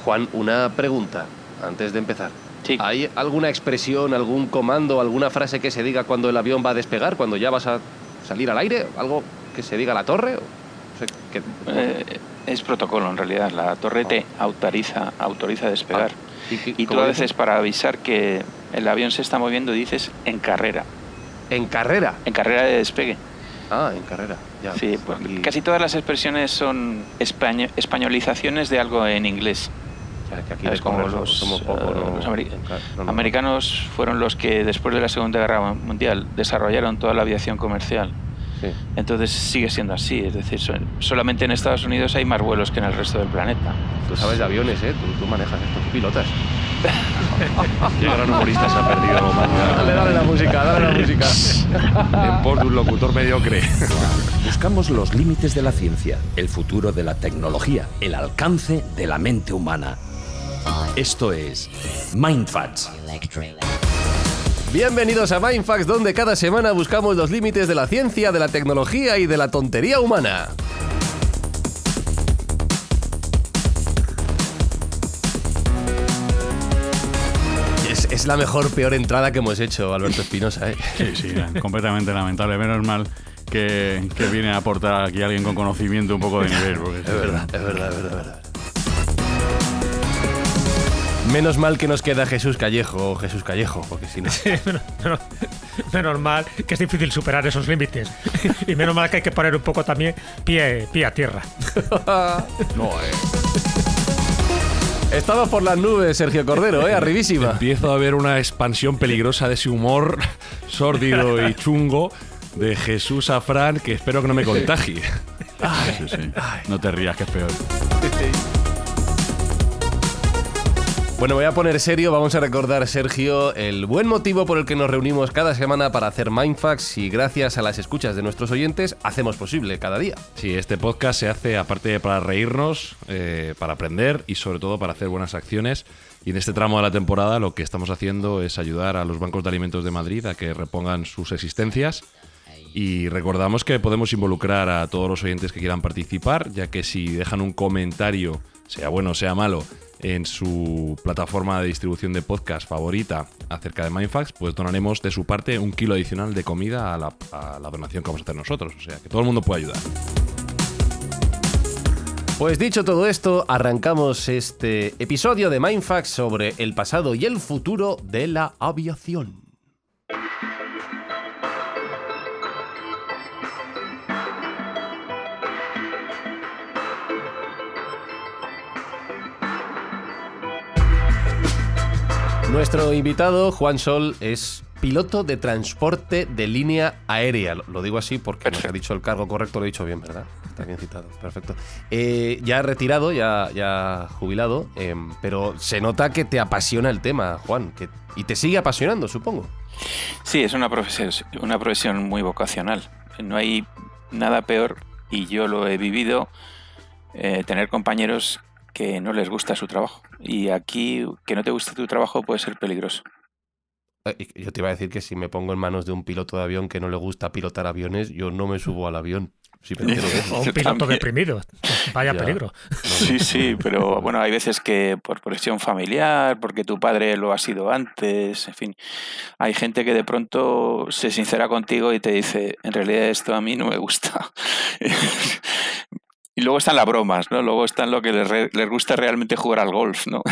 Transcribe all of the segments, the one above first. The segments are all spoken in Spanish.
Juan, una pregunta antes de empezar. Sí. ¿Hay alguna expresión, algún comando, alguna frase que se diga cuando el avión va a despegar, cuando ya vas a salir al aire? ¿Algo que se diga a la torre? O sea, es protocolo, en realidad. La torre te autoriza a despegar. Y tú a veces, para avisar que el avión se está moviendo, dices en carrera. ¿En carrera? En carrera de despegue. Ah, en carrera, ya. Sí, pues casi todas las expresiones son españolizaciones de algo en inglés. Ya, que aquí como los americanos fueron los que después de la Segunda Guerra Mundial desarrollaron toda la aviación comercial. Sí. Entonces sigue siendo así, es decir, solamente en Estados Unidos hay más vuelos que en el resto del planeta. Tú sabes de aviones, ¿eh? Tú manejas esto, tú pilotas. El gran humorista se ha perdido. Dale la música. En pos de un locutor mediocre. Buscamos los límites de la ciencia, el futuro de la tecnología, el alcance de la mente humana. Esto es Mindfacts. Bienvenidos a Mindfacts, donde cada semana buscamos los límites de la ciencia, de la tecnología y de la tontería humana. Es la peor entrada que hemos hecho, Alberto Espinosa, ¿eh? Sí, completamente lamentable. Menos mal que viene a aportar aquí alguien con conocimiento un poco de nivel. Es verdad. Menos mal que nos queda Jesús Callejo, porque si no... Sí, menos mal que es difícil superar esos límites. Y menos mal que hay que poner un poco también pie a tierra. Estaba por las nubes, Sergio Cordero, arribísima. Empiezo a ver una expansión peligrosa de ese humor sórdido y chungo de Jesús a Fran, que espero que no me contagie. Sí. No te rías, que es peor. Bueno, voy a poner serio. Vamos a recordar, Sergio, el buen motivo por el que nos reunimos cada semana para hacer Mindfacts, y gracias a las escuchas de nuestros oyentes hacemos posible cada día. Sí, este podcast se hace aparte de para reírnos, para aprender y sobre todo para hacer buenas acciones. Y en este tramo de la temporada lo que estamos haciendo es ayudar a los bancos de alimentos de Madrid a que repongan sus existencias. Y recordamos que podemos involucrar a todos los oyentes que quieran participar, ya que si dejan un comentario, sea bueno o sea malo, en su plataforma de distribución de podcast favorita acerca de Mindfacts, pues donaremos de su parte 1 kilo adicional de comida a la donación que vamos a hacer nosotros. O sea, que todo el mundo puede ayudar. Pues dicho todo esto, arrancamos este episodio de Mindfacts sobre el pasado y el futuro de la aviación. Nuestro invitado, Juan Sol, es piloto de transporte de línea aérea. Lo digo así porque nos ha dicho el cargo correcto, lo he dicho bien, ¿verdad? Está bien citado, perfecto. Ya retirado, ya jubilado, pero se nota que te apasiona el tema, Juan, y te sigue apasionando, supongo. Sí, es una profesión muy vocacional. No hay nada peor, y yo lo he vivido, tener compañeros que no les gusta su trabajo. Y aquí, que no te guste tu trabajo puede ser peligroso. Yo te iba a decir que si me pongo en manos de un piloto de avión que no le gusta pilotar aviones, yo no me subo al avión. Si me entero de eso. O un piloto también deprimido. Vaya peligro. Sí, pero bueno, hay veces que por presión familiar, porque tu padre lo ha sido antes, en fin. Hay gente que de pronto se sincera contigo y te dice, en realidad esto a mí no me gusta. Y luego están las bromas, ¿no? Luego están lo que les gusta realmente jugar al golf, ¿no?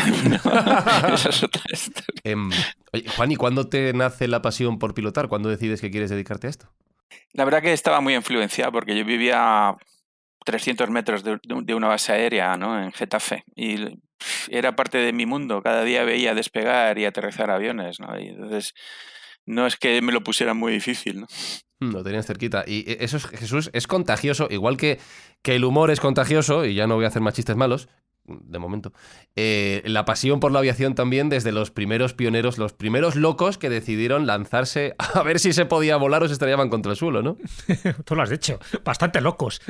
Esa es otra historia. Oye, Juan, ¿y cuándo te nace la pasión por pilotar? ¿Cuándo decides que quieres dedicarte a esto? La verdad que estaba muy influenciado porque yo vivía a 300 metros de una base aérea, ¿no? En Getafe. Y era parte de mi mundo. Cada día veía despegar y aterrizar aviones, ¿no? Y entonces no es que me lo pusieran muy difícil, ¿no? Lo tenías cerquita. Y eso, Jesús, es contagioso, igual que el humor es contagioso, y ya no voy a hacer más chistes malos, de momento. La pasión por la aviación también, desde los primeros pioneros, los primeros locos que decidieron lanzarse a ver si se podía volar o se estrellaban contra el suelo, ¿no? Tú lo has dicho, bastante locos.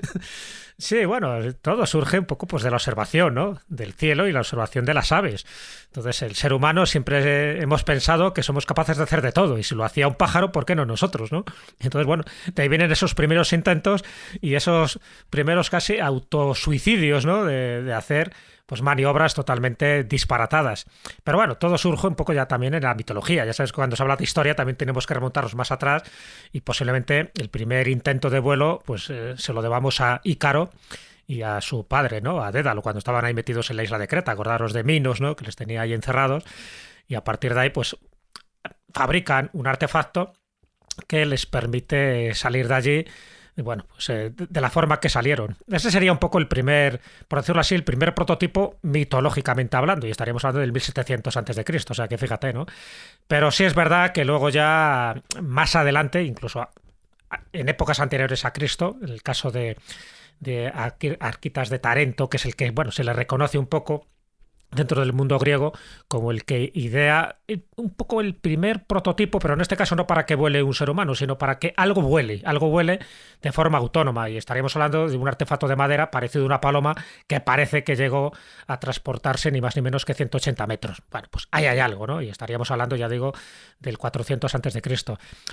Sí, bueno, todo surge un poco pues de la observación, ¿no? Del cielo y la observación de las aves. Entonces, el ser humano siempre hemos pensado que somos capaces de hacer de todo, y si lo hacía un pájaro, ¿por qué no nosotros, no? Entonces, bueno, de ahí vienen esos primeros intentos y esos primeros casi autosuicidios, ¿no? De hacer pues maniobras totalmente disparatadas. Pero bueno, todo surge un poco ya también en la mitología. Ya sabes que cuando se habla de historia también tenemos que remontarnos más atrás y posiblemente el primer intento de vuelo pues se lo debamos a Ícaro y a su padre, ¿no? A Dédalo, cuando estaban ahí metidos en la isla de Creta. Acordaros de Minos, ¿no? Que les tenía ahí encerrados. Y a partir de ahí, pues fabrican un artefacto que les permite salir de allí, bueno, pues de la forma que salieron. Ese sería un poco el primer, por decirlo así, el primer prototipo mitológicamente hablando, y estaríamos hablando del 1700 a.C., o sea que fíjate, ¿no? Pero sí es verdad que luego ya más adelante, incluso en épocas anteriores a Cristo, en el caso de Arquitas de Tarento, que es el que, bueno, se le reconoce un poco dentro del mundo griego como el que idea un poco el primer prototipo, pero en este caso no para que vuele un ser humano, sino para que algo vuele de forma autónoma. Y estaríamos hablando de un artefacto de madera parecido a una paloma que parece que llegó a transportarse ni más ni menos que 180 metros. Bueno, pues ahí hay algo, ¿no? Y estaríamos hablando, ya digo, del 400 a.C.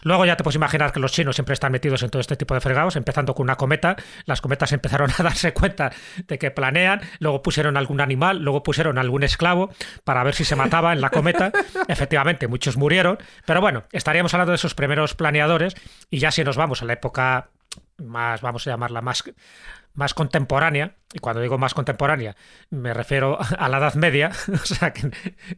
Luego ya te puedes imaginar que los chinos siempre están metidos en todo este tipo de fregados, empezando con una cometa. Las cometas empezaron a darse cuenta de que planean, luego pusieron algún animal, luego pusieron algún esclavo para ver si se mataba en la cometa. Efectivamente, muchos murieron, pero bueno, estaríamos hablando de esos primeros planeadores. Y ya si nos vamos a la época más, vamos a llamarla más contemporánea, y cuando digo más contemporánea me refiero a la Edad Media, o sea que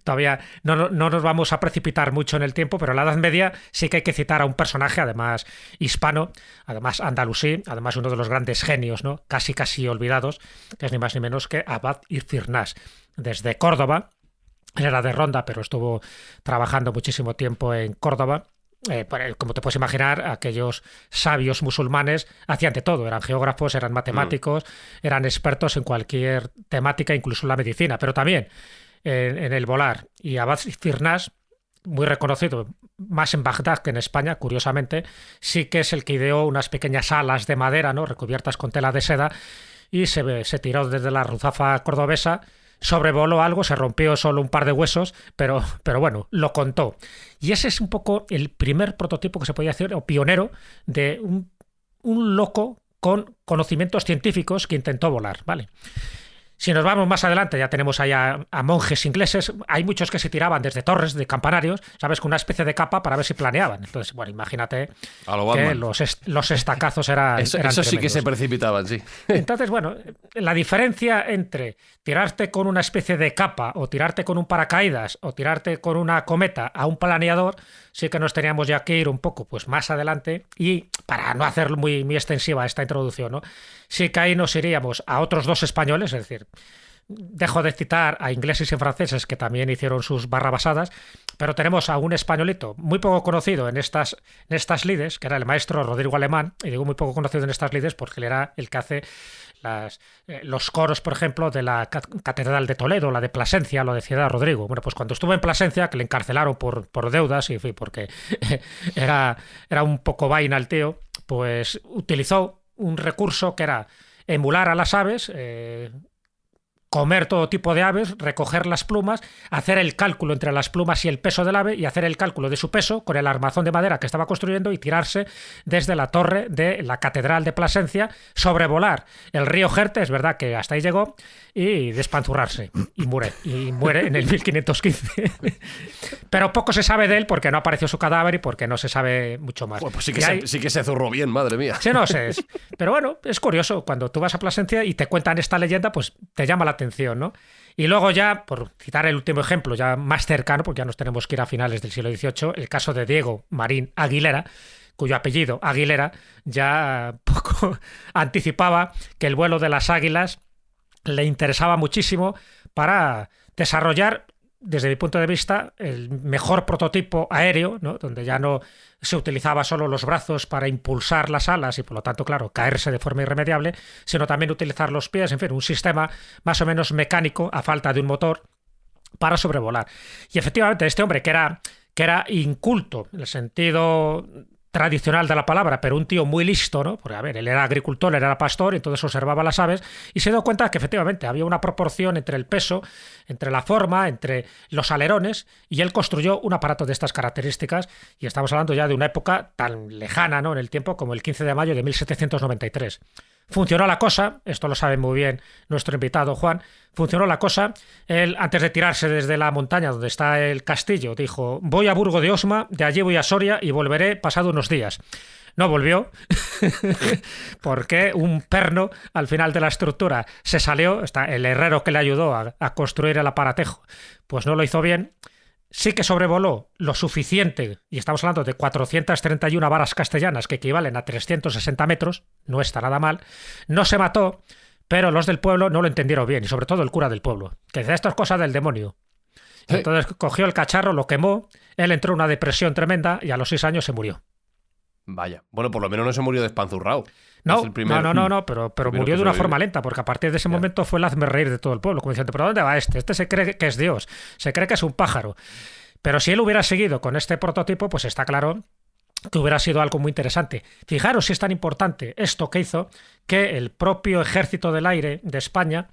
todavía no nos vamos a precipitar mucho en el tiempo, pero en la Edad Media sí que hay que citar a un personaje, además hispano, además andalusí, además uno de los grandes genios, ¿no? Casi olvidados, que es ni más ni menos que Abad Firnás, desde Córdoba. Él era de Ronda, pero estuvo trabajando muchísimo tiempo en Córdoba. Como te puedes imaginar, aquellos sabios musulmanes hacían de todo, eran geógrafos, eran matemáticos, eran expertos en cualquier temática, incluso en la medicina, pero también en el volar. Y Abad Firnás, muy reconocido, más en Bagdad que en España, curiosamente, sí que es el que ideó unas pequeñas alas de madera, ¿no? Recubiertas con tela de seda, y se tiró desde la Ruzafa cordobesa, sobrevoló algo, se rompió solo un par de huesos, pero bueno, lo contó. Y ese es un poco el primer prototipo que se podía hacer, o pionero, de un loco con conocimientos científicos que intentó volar, ¿vale? Si nos vamos más adelante, ya tenemos ahí a monjes ingleses. Hay muchos que se tiraban desde torres, de campanarios, ¿sabes? Con una especie de capa para ver si planeaban. Entonces, bueno, imagínate que los estacazos eran Eso sí que se precipitaban, sí. Entonces, bueno, la diferencia entre tirarte con una especie de capa o tirarte con un paracaídas o tirarte con una cometa a un planeador, sí que nos teníamos ya que ir un poco pues más adelante, y para no hacer muy extensiva esta introducción, ¿no? Sí que ahí nos iríamos a otros dos españoles, es decir, dejo de citar a ingleses y franceses que también hicieron sus barrabasadas, pero tenemos a un españolito muy poco conocido en estas lides, que era el maestro Rodrigo Alemán, y digo muy poco conocido en estas lides porque él era el que hace los coros, por ejemplo, de la Catedral de Toledo, la de Plasencia, lo decía Rodrigo. Bueno, pues cuando estuvo en Plasencia, que le encarcelaron por deudas, y en fin, porque era un poco vaina el tío, pues utilizó un recurso que era emular a las aves, comer todo tipo de aves, recoger las plumas, hacer el cálculo entre las plumas y el peso del ave, y hacer el cálculo de su peso con el armazón de madera que estaba construyendo, y tirarse desde la torre de la Catedral de Plasencia, sobrevolar el río Jerte, es verdad que hasta ahí llegó, y despanzurrarse, y muere en el 1515. Pero poco se sabe de él porque no apareció su cadáver y porque no se sabe mucho más. Pues sí que se zurró bien, madre mía. Sí, no sé. Pero bueno, es curioso, cuando tú vas a Plasencia y te cuentan esta leyenda, pues te llama la atención, ¿no? Y luego ya, por citar el último ejemplo, ya más cercano, porque ya nos tenemos que ir a finales del siglo XVIII, el caso de Diego Marín Aguilera, cuyo apellido, Aguilera, ya poco anticipaba que el vuelo de las águilas le interesaba muchísimo para desarrollar, desde mi punto de vista, el mejor prototipo aéreo, ¿no? Donde ya no se utilizaba solo los brazos para impulsar las alas y, por lo tanto, claro, caerse de forma irremediable, sino también utilizar los pies, en fin, un sistema más o menos mecánico a falta de un motor para sobrevolar. Y efectivamente, este hombre que era inculto en el sentido tradicional de la palabra, pero un tío muy listo, ¿no? Porque, a ver, él era agricultor, él era pastor, y entonces observaba las aves y se dio cuenta que efectivamente había una proporción entre el peso, entre la forma, entre los alerones, y él construyó un aparato de estas características, y estamos hablando ya de una época tan lejana, ¿no?, en el tiempo, como el 15 de mayo de 1793. Funcionó la cosa, esto lo sabe muy bien nuestro invitado Juan, funcionó la cosa. Él, antes de tirarse desde la montaña donde está el castillo, dijo: voy a Burgo de Osma, de allí voy a Soria y volveré pasado unos días. No volvió, porque un perno al final de la estructura se salió, el herrero que le ayudó a construir el aparatejo, pues no lo hizo bien. Sí que sobrevoló lo suficiente, y estamos hablando de 431 varas castellanas que equivalen a 360 metros, no está nada mal, no se mató, pero los del pueblo no lo entendieron bien, y sobre todo el cura del pueblo, que decía: esto es cosa del demonio. Entonces cogió el cacharro, lo quemó, él entró en una depresión tremenda y a los 6 años se murió. Vaya. Bueno, por lo menos no se murió despanzurrado. No, No, pero murió de una forma lenta, porque a partir de ese momento fue el hazmerreír de todo el pueblo, como diciendo: ¿pero dónde va este? Este se cree que es Dios, se cree que es un pájaro. Pero si él hubiera seguido con este prototipo, pues está claro que hubiera sido algo muy interesante. Fijaros si es tan importante esto que hizo, que el propio Ejército del Aire de España,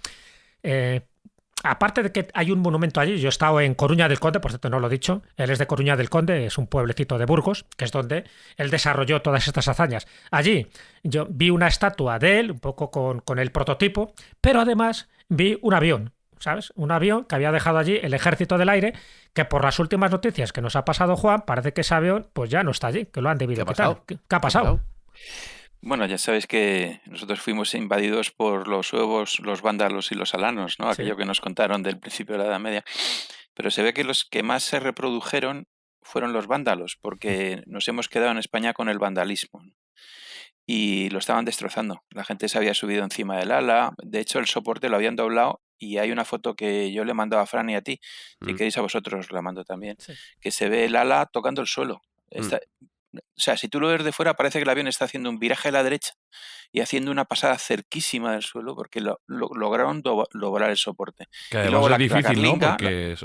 aparte de que hay un monumento allí, yo he estado en Coruña del Conde, por cierto no lo he dicho, él es de Coruña del Conde, es un pueblecito de Burgos, que es donde él desarrolló todas estas hazañas. Allí yo vi una estatua de él, un poco con el prototipo, pero además vi un avión, ¿sabes? Un avión que había dejado allí el Ejército del Aire, que por las últimas noticias que nos ha pasado Juan, parece que ese avión pues ya no está allí, que lo han debido quitar. ¿Qué ha pasado? Bueno, ya sabéis que nosotros fuimos invadidos por los suevos, los vándalos y los alanos, ¿no? Aquello que nos contaron del principio de la Edad Media. Pero se ve que los que más se reprodujeron fueron los vándalos, porque nos hemos quedado en España con el vandalismo, ¿no? Y lo estaban destrozando. La gente se había subido encima del ala. De hecho, el soporte lo habían doblado y hay una foto que yo le mando a Fran y a ti, si queréis a vosotros la mando también, que se ve el ala tocando el suelo. O sea, si tú lo ves de fuera, parece que el avión está haciendo un viraje a la derecha y haciendo una pasada cerquísima del suelo, porque lograron doblar el soporte. Que Y además luego es difícil, ¿no? Porque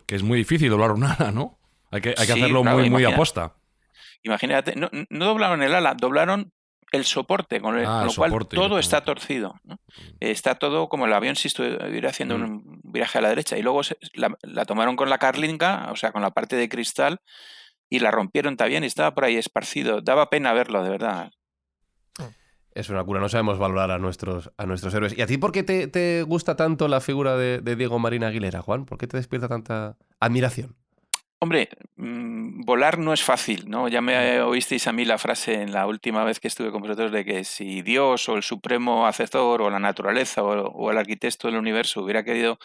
que es muy difícil doblar un ala, ¿no? Hay que Sí, hacerlo claro, muy aposta. Imagínate, no doblaron el ala, doblaron el soporte, con lo cual soporte, todo está torcido, ¿no? Está todo como el avión si estuviera haciendo un viraje a la derecha. Y luego la tomaron con la carlinga, o sea, con la parte de cristal, y la rompieron también y estaba por ahí esparcido. Daba pena verlo, de verdad. Es una cura, no sabemos valorar a nuestros héroes. ¿Y a ti por qué te gusta tanto la figura de Diego Marín Aguilera, Juan? ¿Por qué te despierta tanta admiración? Hombre, volar no es fácil, ¿no? Ya me oísteis a mí la frase en la última vez que estuve con vosotros de que si Dios o el supremo hacedor o la naturaleza o el arquitecto del universo hubiera querido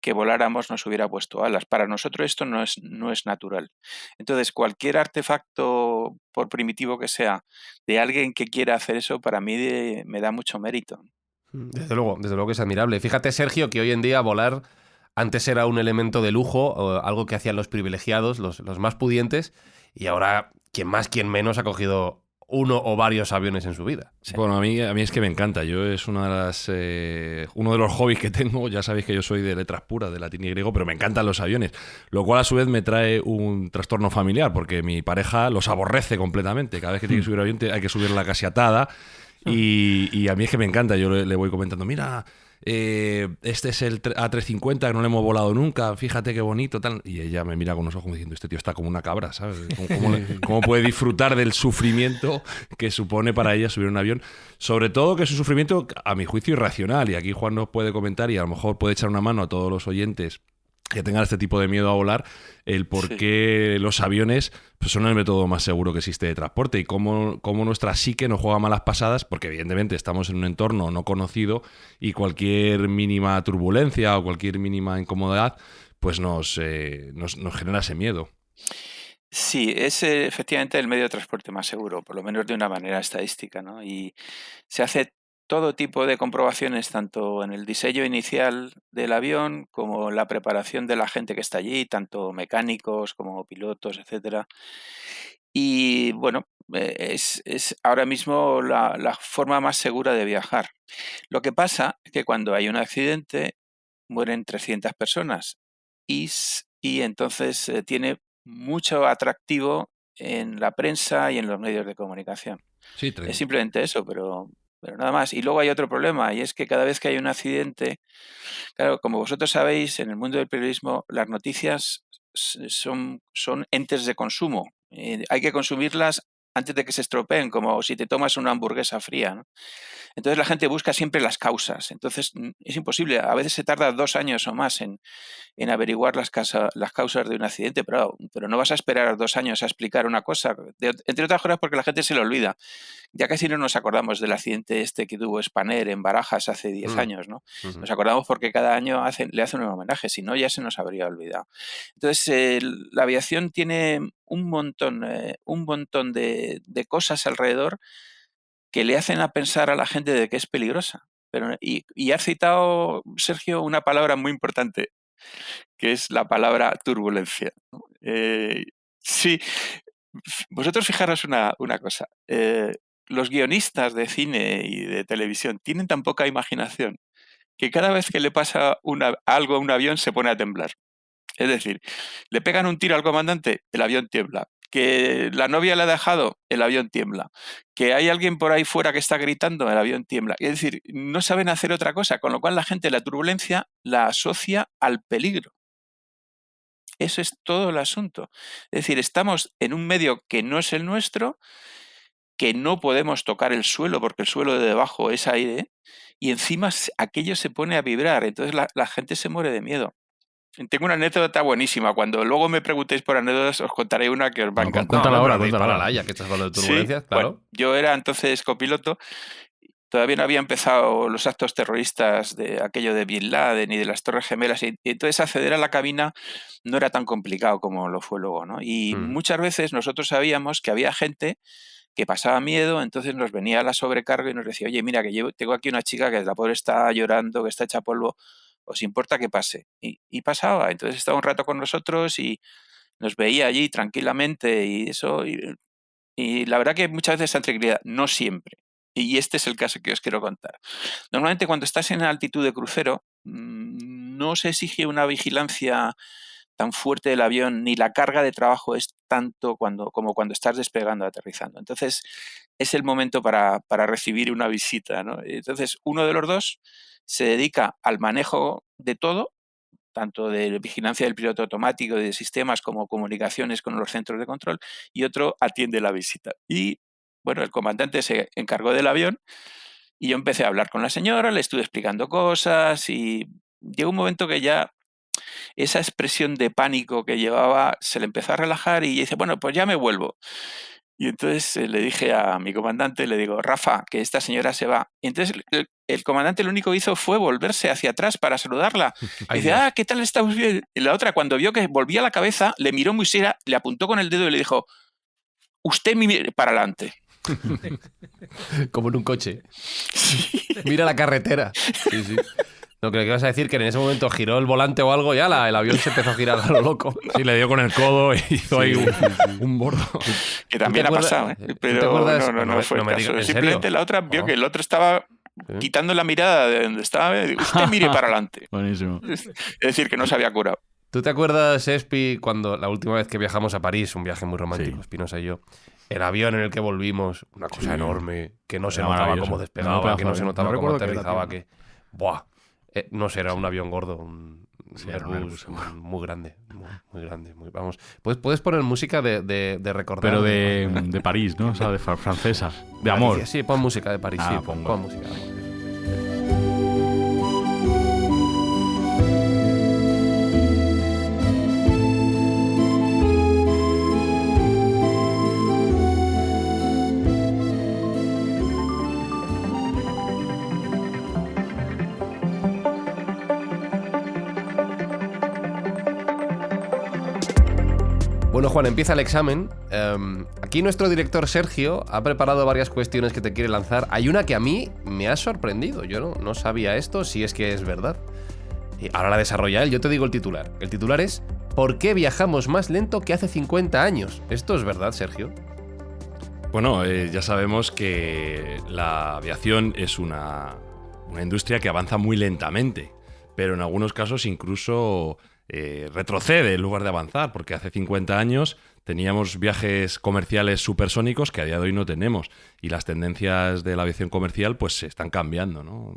que voláramos, nos hubiera puesto alas. Para nosotros esto no es natural. Entonces, cualquier artefacto, por primitivo que sea, de alguien que quiera hacer eso, para mí me da mucho mérito. Desde luego que es admirable. Fíjate, Sergio, que hoy en día volar antes era un elemento de lujo, algo que hacían los privilegiados, los más pudientes, y ahora quien más, quien menos ha cogido uno o varios aviones en su vida. Sí. Bueno, a mí es que me encanta. Yo es uno de los hobbies que tengo. Ya sabéis que yo soy de letras puras, de latín y griego, pero me encantan los aviones. Lo cual a su vez me trae un trastorno familiar, porque mi pareja los aborrece completamente. Cada vez que tiene que subir avión hay que subirla casi atada. Y a mí es que me encanta. Yo le voy comentando: mira, este es el A350 que no le hemos volado nunca, fíjate qué bonito, tal. Y ella me mira con los ojos diciendo: este tío está como una cabra, ¿sabes? ¿Cómo puede disfrutar del sufrimiento que supone para ella subir un avión? Sobre todo que es un sufrimiento, a mi juicio, irracional. Y aquí Juan nos puede comentar y a lo mejor puede echar una mano a todos los oyentes que tengan este tipo de miedo a volar, el por qué los aviones pues, son el método más seguro que existe de transporte y cómo nuestra psique nos juega malas pasadas, porque evidentemente estamos en un entorno no conocido y cualquier mínima turbulencia o cualquier mínima incomodidad pues nos genera ese miedo. Sí, es efectivamente el medio de transporte más seguro, por lo menos de una manera estadística, ¿no? Y se hace todo tipo de comprobaciones, tanto en el diseño inicial del avión como en la preparación de la gente que está allí, tanto mecánicos como pilotos, etcétera. Y bueno, es ahora mismo la forma más segura de viajar. Lo que pasa es que cuando hay un accidente mueren 300 personas y entonces tiene mucho atractivo en la prensa y en los medios de comunicación. Sí, Es simplemente eso, pero nada más. Y luego hay otro problema, y es que cada vez que hay un accidente, claro, como vosotros sabéis, en el mundo del periodismo las noticias son entes de consumo. Hay que consumirlas antes de que se estropeen, como si te tomas una hamburguesa fría, ¿no? Entonces la gente busca siempre las causas. Entonces es imposible. A veces se tarda 2 años o más en averiguar las causas de un accidente, pero no vas a esperar 2 años a explicar una cosa. Entre otras cosas porque la gente se le olvida. Ya casi no nos acordamos del accidente este que tuvo Spanair en Barajas hace 10 años, ¿no? Nos acordamos porque cada año le hacen un homenaje, si no ya se nos habría olvidado. Entonces la aviación tiene un montón de cosas alrededor que le hacen a pensar a la gente de que es peligrosa. Y has citado, Sergio, una palabra muy importante, que es la palabra turbulencia, ¿no? Sí, vosotros fijaros una cosa. Los guionistas de cine y de televisión tienen tan poca imaginación que cada vez que le pasa algo a un avión se pone a temblar. Es decir, le pegan un tiro al comandante, el avión tiembla. Que la novia le ha dejado, el avión tiembla. Que hay alguien por ahí fuera que está gritando, el avión tiembla. Es decir, no saben hacer otra cosa, con lo cual la gente la turbulencia la asocia al peligro. Eso es todo el asunto. Es decir, estamos en un medio que no es el nuestro, que no podemos tocar el suelo porque el suelo de debajo es aire, y encima aquello se pone a vibrar. Entonces la gente se muere de miedo. Tengo una anécdota buenísima. Cuando luego me preguntéis por anécdotas, os contaré una que os va a encantar. Cuéntala ahora, ya que estás hablando de turbulencias, Sí, claro. bueno, yo era entonces copiloto. Todavía no había empezado los actos terroristas de aquello de Bin Laden ni de las Torres Gemelas. Y entonces acceder a la cabina no era tan complicado como lo fue luego, ¿no? Y muchas veces nosotros sabíamos que había gente que pasaba miedo, entonces nos venía la sobrecarga y nos decía, oye, mira, que tengo aquí una chica que la pobre está llorando, que está hecha polvo. ¿Os importa que pase? Y pasaba. Entonces estaba un rato con nosotros y nos veía allí tranquilamente y eso. Y la verdad que muchas veces esa tranquilidad, no siempre. Y este es el caso que os quiero contar. Normalmente cuando estás en altitud de crucero, no se exige una vigilancia tan fuerte del avión, ni la carga de trabajo es tanto como cuando estás despegando, aterrizando. Entonces es el momento para recibir una visita, ¿no? Entonces uno de los dos se dedica al manejo de todo, tanto de vigilancia del piloto automático, de sistemas como comunicaciones con los centros de control, y otro atiende la visita. Y bueno, el comandante se encargó del avión y yo empecé a hablar con la señora, le estuve explicando cosas y llegó un momento que ya esa expresión de pánico que llevaba se le empezó a relajar y dice, bueno, pues ya me vuelvo. Y entonces le dije a mi comandante, le digo, Rafa, que esta señora se va. Y entonces el comandante lo único que hizo fue volverse hacia atrás para saludarla. Y dice, ¿qué tal está usted? Y la otra, cuando vio que volvía la cabeza, le miró muy seria, le apuntó con el dedo y le dijo, usted mire para adelante. Como en un coche. Sí. Mira la carretera. Sí, sí. No, creo que ibas a decir que en ese momento giró el volante o algo y el avión se empezó a girar a lo loco. Sí, le dio con el codo y hizo ahí un bordo. Que también ha pasado, ¿eh? Pero no fue el caso. Simplemente la otra vio que el otro estaba quitando la mirada de donde estaba. Usted mire para adelante. Buenísimo. Es decir, que no se había curado. ¿Tú te acuerdas, Espi, cuando la última vez que viajamos a París, un viaje muy romántico, Espinosa y yo, el avión en el que volvimos, una cosa enorme, que no se notaba cómo despegaba, que no se notaba cómo aterrizaba, que... ¡Buah! No sé, era un avión gordo, un Airbus muy grande, muy grande. Vamos, puedes poner música de recordar. Pero de París, ¿no? O sea, de francesa. De amor. Sí, pon música de París, pon música de amor. Bueno, Juan, empieza el examen. Aquí nuestro director Sergio ha preparado varias cuestiones que te quiere lanzar. Hay una que a mí me ha sorprendido. Yo no sabía esto, si es que es verdad. Y ahora la desarrolla él. Yo te digo el titular. El titular es ¿por qué viajamos más lento que hace 50 años? ¿Esto es verdad, Sergio? Bueno, ya sabemos que la aviación es una industria que avanza muy lentamente, pero en algunos casos incluso... retrocede en lugar de avanzar, porque hace 50 años teníamos viajes comerciales supersónicos que a día de hoy no tenemos, y las tendencias de la aviación comercial pues se están cambiando, ¿no?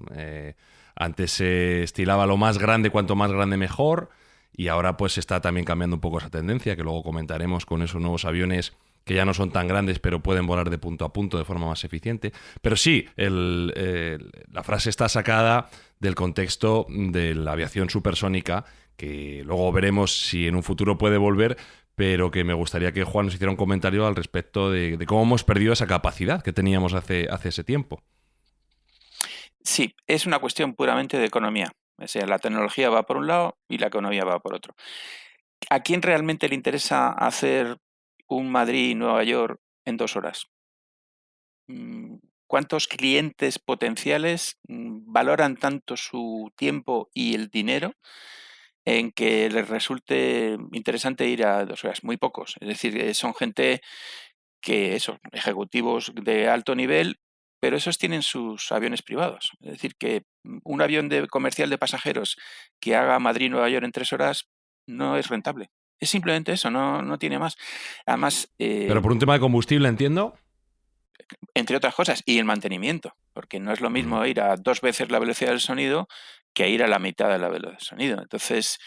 Antes se estilaba lo más grande, cuanto más grande mejor, y ahora pues se está también cambiando un poco esa tendencia, que luego comentaremos con esos nuevos aviones que ya no son tan grandes, pero pueden volar de punto a punto de forma más eficiente. Pero sí, la frase está sacada del contexto de la aviación supersónica, que luego veremos si en un futuro puede volver, pero que me gustaría que Juan nos hiciera un comentario al respecto de cómo hemos perdido esa capacidad que teníamos hace ese tiempo. Sí, es una cuestión puramente de economía. O sea, la tecnología va por un lado y la economía va por otro. ¿A quién realmente le interesa hacer un Madrid-Nueva York en 2 horas? ¿Cuántos clientes potenciales valoran tanto su tiempo y el dinero en que les resulte interesante ir a 2 horas? Muy pocos. Es decir, son gente que, ejecutivos de alto nivel, pero esos tienen sus aviones privados. Es decir, que un avión comercial de pasajeros que haga Madrid-Nueva York en 3 horas no es rentable. Es simplemente eso, no tiene más. Además, Pero por un tema de combustible, entiendo. entre otras cosas, y el mantenimiento, porque no es lo mismo ir a 2 veces la velocidad del sonido que ir a la mitad de la velocidad del sonido. Entonces,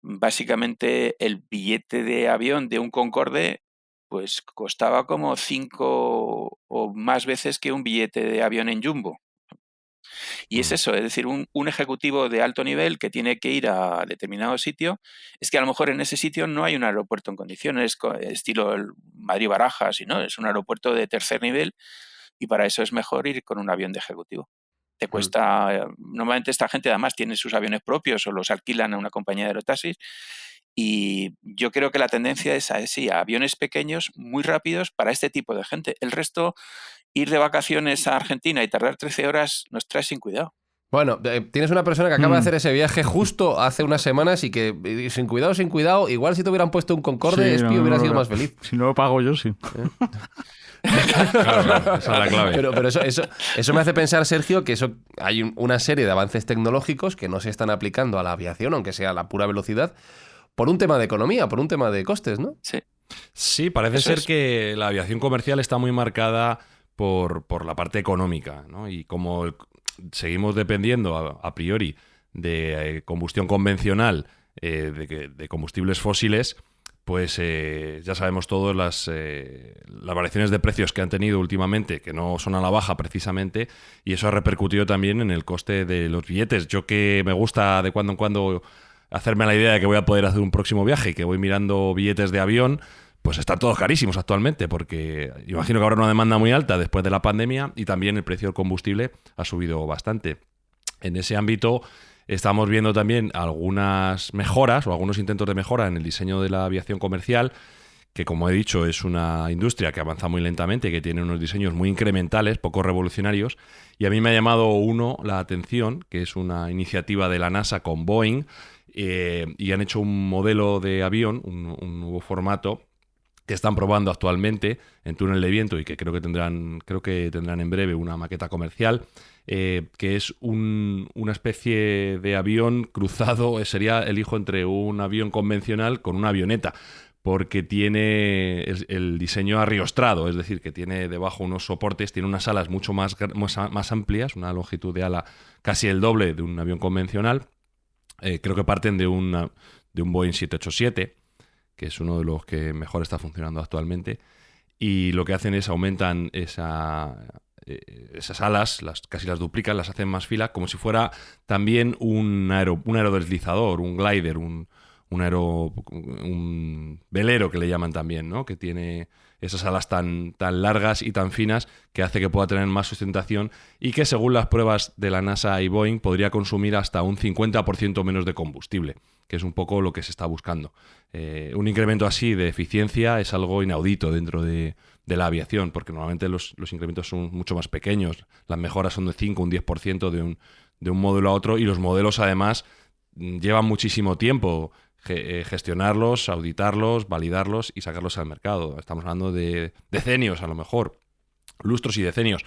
básicamente, el billete de avión de un Concorde pues costaba como 5 o más veces que un billete de avión en Jumbo. Y es eso, es decir, un ejecutivo de alto nivel que tiene que ir a determinado sitio, es que a lo mejor en ese sitio no hay un aeropuerto en condiciones, estilo el Madrid-Barajas, sino es un aeropuerto de tercer nivel y para eso es mejor ir con un avión de ejecutivo. Te cuesta, normalmente esta gente además tiene sus aviones propios o los alquilan a una compañía de aerotaxis y yo creo que la tendencia es a aviones pequeños, muy rápidos para este tipo de gente. El resto, ir de vacaciones a Argentina y tardar 13 horas nos trae sin cuidado. Bueno, tienes una persona que acaba de hacer ese viaje justo hace unas semanas y que, sin cuidado, igual si te hubieran puesto un Concorde, Sí, Espi hubiera sido más feliz. Si no lo pago yo, sí. Claro, esa es la clave. Pero eso me hace pensar, Sergio, que hay una serie de avances tecnológicos que no se están aplicando a la aviación, aunque sea a la pura velocidad, por un tema de economía, por un tema de costes, ¿no? Sí. Sí, parece Eso ser es. que la aviación comercial está muy marcada por la parte económica, ¿no? Y como seguimos dependiendo a priori de combustión convencional, de combustibles fósiles, pues ya sabemos todos las variaciones de precios que han tenido últimamente, que no son a la baja precisamente, y eso ha repercutido también en el coste de los billetes. Yo que me gusta de cuando en cuando hacerme la idea de que voy a poder hacer un próximo viaje y que voy mirando billetes de avión, pues están todos carísimos actualmente, porque imagino que habrá una demanda muy alta después de la pandemia y también el precio del combustible ha subido bastante. En ese ámbito estamos viendo también algunas mejoras o algunos intentos de mejora en el diseño de la aviación comercial, que como he dicho es una industria que avanza muy lentamente, que tiene unos diseños muy incrementales, poco revolucionarios, y a mí me ha llamado uno la atención, que es una iniciativa de la NASA con Boeing, y han hecho un modelo de avión, un nuevo formato, que están probando actualmente en túnel de viento y que creo que tendrán en breve una maqueta comercial, que es una especie de avión cruzado, sería el hijo entre un avión convencional con una avioneta, porque tiene el diseño arriostrado, es decir, que tiene debajo unos soportes, tiene unas alas mucho más amplias, una longitud de ala casi el doble de un avión convencional. Creo que parten de un Boeing 787, que es uno de los que mejor está funcionando actualmente, y lo que hacen es aumentan esas alas, casi las duplican, las hacen más fila, como si fuera también un aerodeslizador, un glider, un velero que le llaman también, ¿no? Que tiene esas alas tan largas y tan finas que hace que pueda tener más sustentación y que según las pruebas de la NASA y Boeing podría consumir hasta un 50% menos de combustible, que es un poco lo que se está buscando. Un incremento así de eficiencia es algo inaudito dentro de la aviación, porque normalmente los incrementos son mucho más pequeños. Las mejoras son de 5 o un 10% de un modelo a otro, y los modelos además llevan muchísimo tiempo gestionarlos, auditarlos, validarlos y sacarlos al mercado. Estamos hablando de decenios, a lo mejor, lustros y decenios.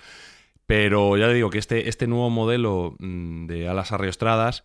Pero ya te digo que este nuevo modelo de alas arriostradas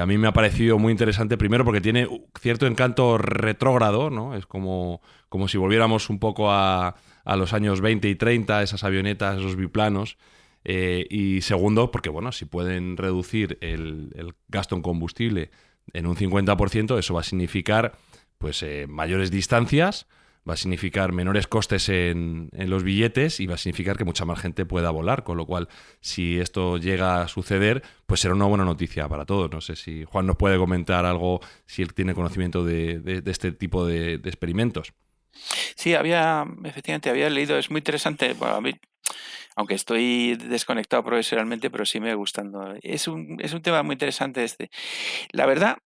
a mí me ha parecido muy interesante, primero porque tiene cierto encanto retrógrado, ¿no? Es como si volviéramos un poco a los años 20 y 30, esas avionetas, esos biplanos. Y segundo, porque bueno, si pueden reducir el gasto en combustible en un 50%, eso va a significar pues mayores distancias, va a significar menores costes en los billetes y va a significar que mucha más gente pueda volar, con lo cual, si esto llega a suceder, pues será una buena noticia para todos. No sé si Juan nos puede comentar algo, si él tiene conocimiento de este tipo de experimentos. Sí, efectivamente, había leído, es muy interesante. Bueno, a mí, aunque estoy desconectado profesionalmente, pero sí me gustando. Es un tema muy interesante este. La verdad,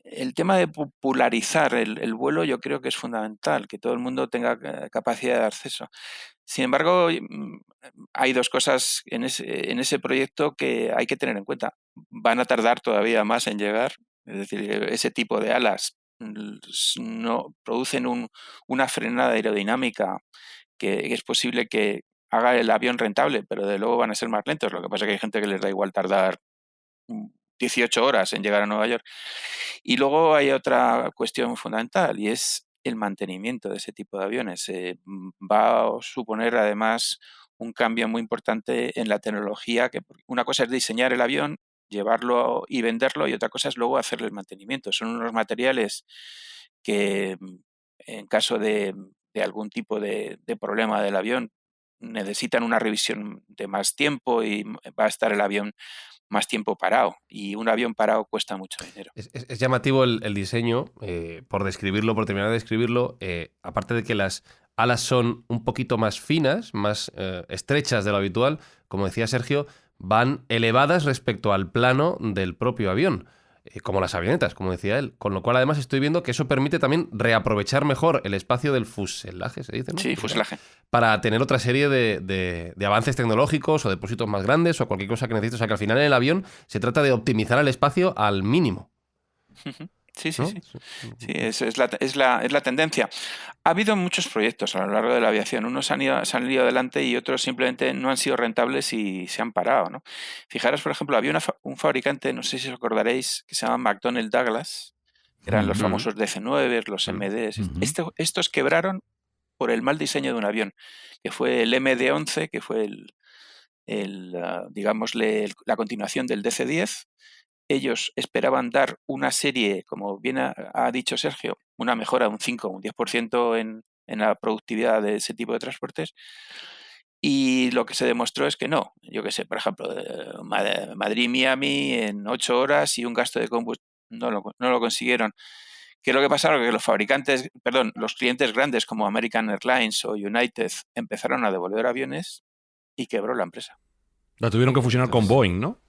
el tema de popularizar el vuelo yo creo que es fundamental, que todo el mundo tenga capacidad de acceso. Sin embargo, hay dos cosas en ese proyecto que hay que tener en cuenta. Van a tardar todavía más en llegar, es decir, ese tipo de alas no producen una frenada aerodinámica que es posible que haga el avión rentable, pero de luego van a ser más lentos. Lo que pasa es que hay gente que les da igual tardar 18 horas en llegar a Nueva York. Y luego hay otra cuestión fundamental y es el mantenimiento de ese tipo de aviones. Va a suponer además un cambio muy importante en la tecnología, que una cosa es diseñar el avión, llevarlo y venderlo, y otra cosa es luego hacerle el mantenimiento. Son unos materiales que en caso de algún tipo de problema del avión necesitan una revisión de más tiempo y va a estar el avión más tiempo parado, y un avión parado cuesta mucho dinero. Es llamativo el diseño, por describirlo, por terminar de describirlo, aparte de que las alas son un poquito más finas, más estrechas de lo habitual, como decía Sergio, van elevadas respecto al plano del propio avión, como las avionetas, como decía él. Con lo cual, además, estoy viendo que eso permite también reaprovechar mejor el espacio del fuselaje, se dice, ¿no? Sí, fuselaje. Para tener otra serie de avances tecnológicos o depósitos más grandes o cualquier cosa que necesites. O sea, que al final en el avión se trata de optimizar el espacio al mínimo. Sí, sí, ¿no? sí. Sí, es la tendencia. Ha habido muchos proyectos a lo largo de la aviación. Unos se han ido adelante y otros simplemente no han sido rentables y se han parado, ¿no? Fijaros, por ejemplo, había un fabricante, no sé si os acordaréis, que se llama McDonnell Douglas, que eran los famosos DC-9, los MDs. Estos quebraron por el mal diseño de un avión, que fue el MD-11, que fue digámosle, la continuación del DC-10. Ellos esperaban dar una serie, como bien ha dicho Sergio, una mejora de un 5 o un 10% en la productividad de ese tipo de transportes, y lo que se demostró es que no. Yo qué sé, por ejemplo, Madrid-Miami en 8 horas y un gasto de combustible no lo consiguieron. ¿Qué es lo que pasa? Que los clientes grandes como American Airlines o United empezaron a devolver aviones y quebró la empresa. La tuvieron que fusionar con Boeing, ¿no?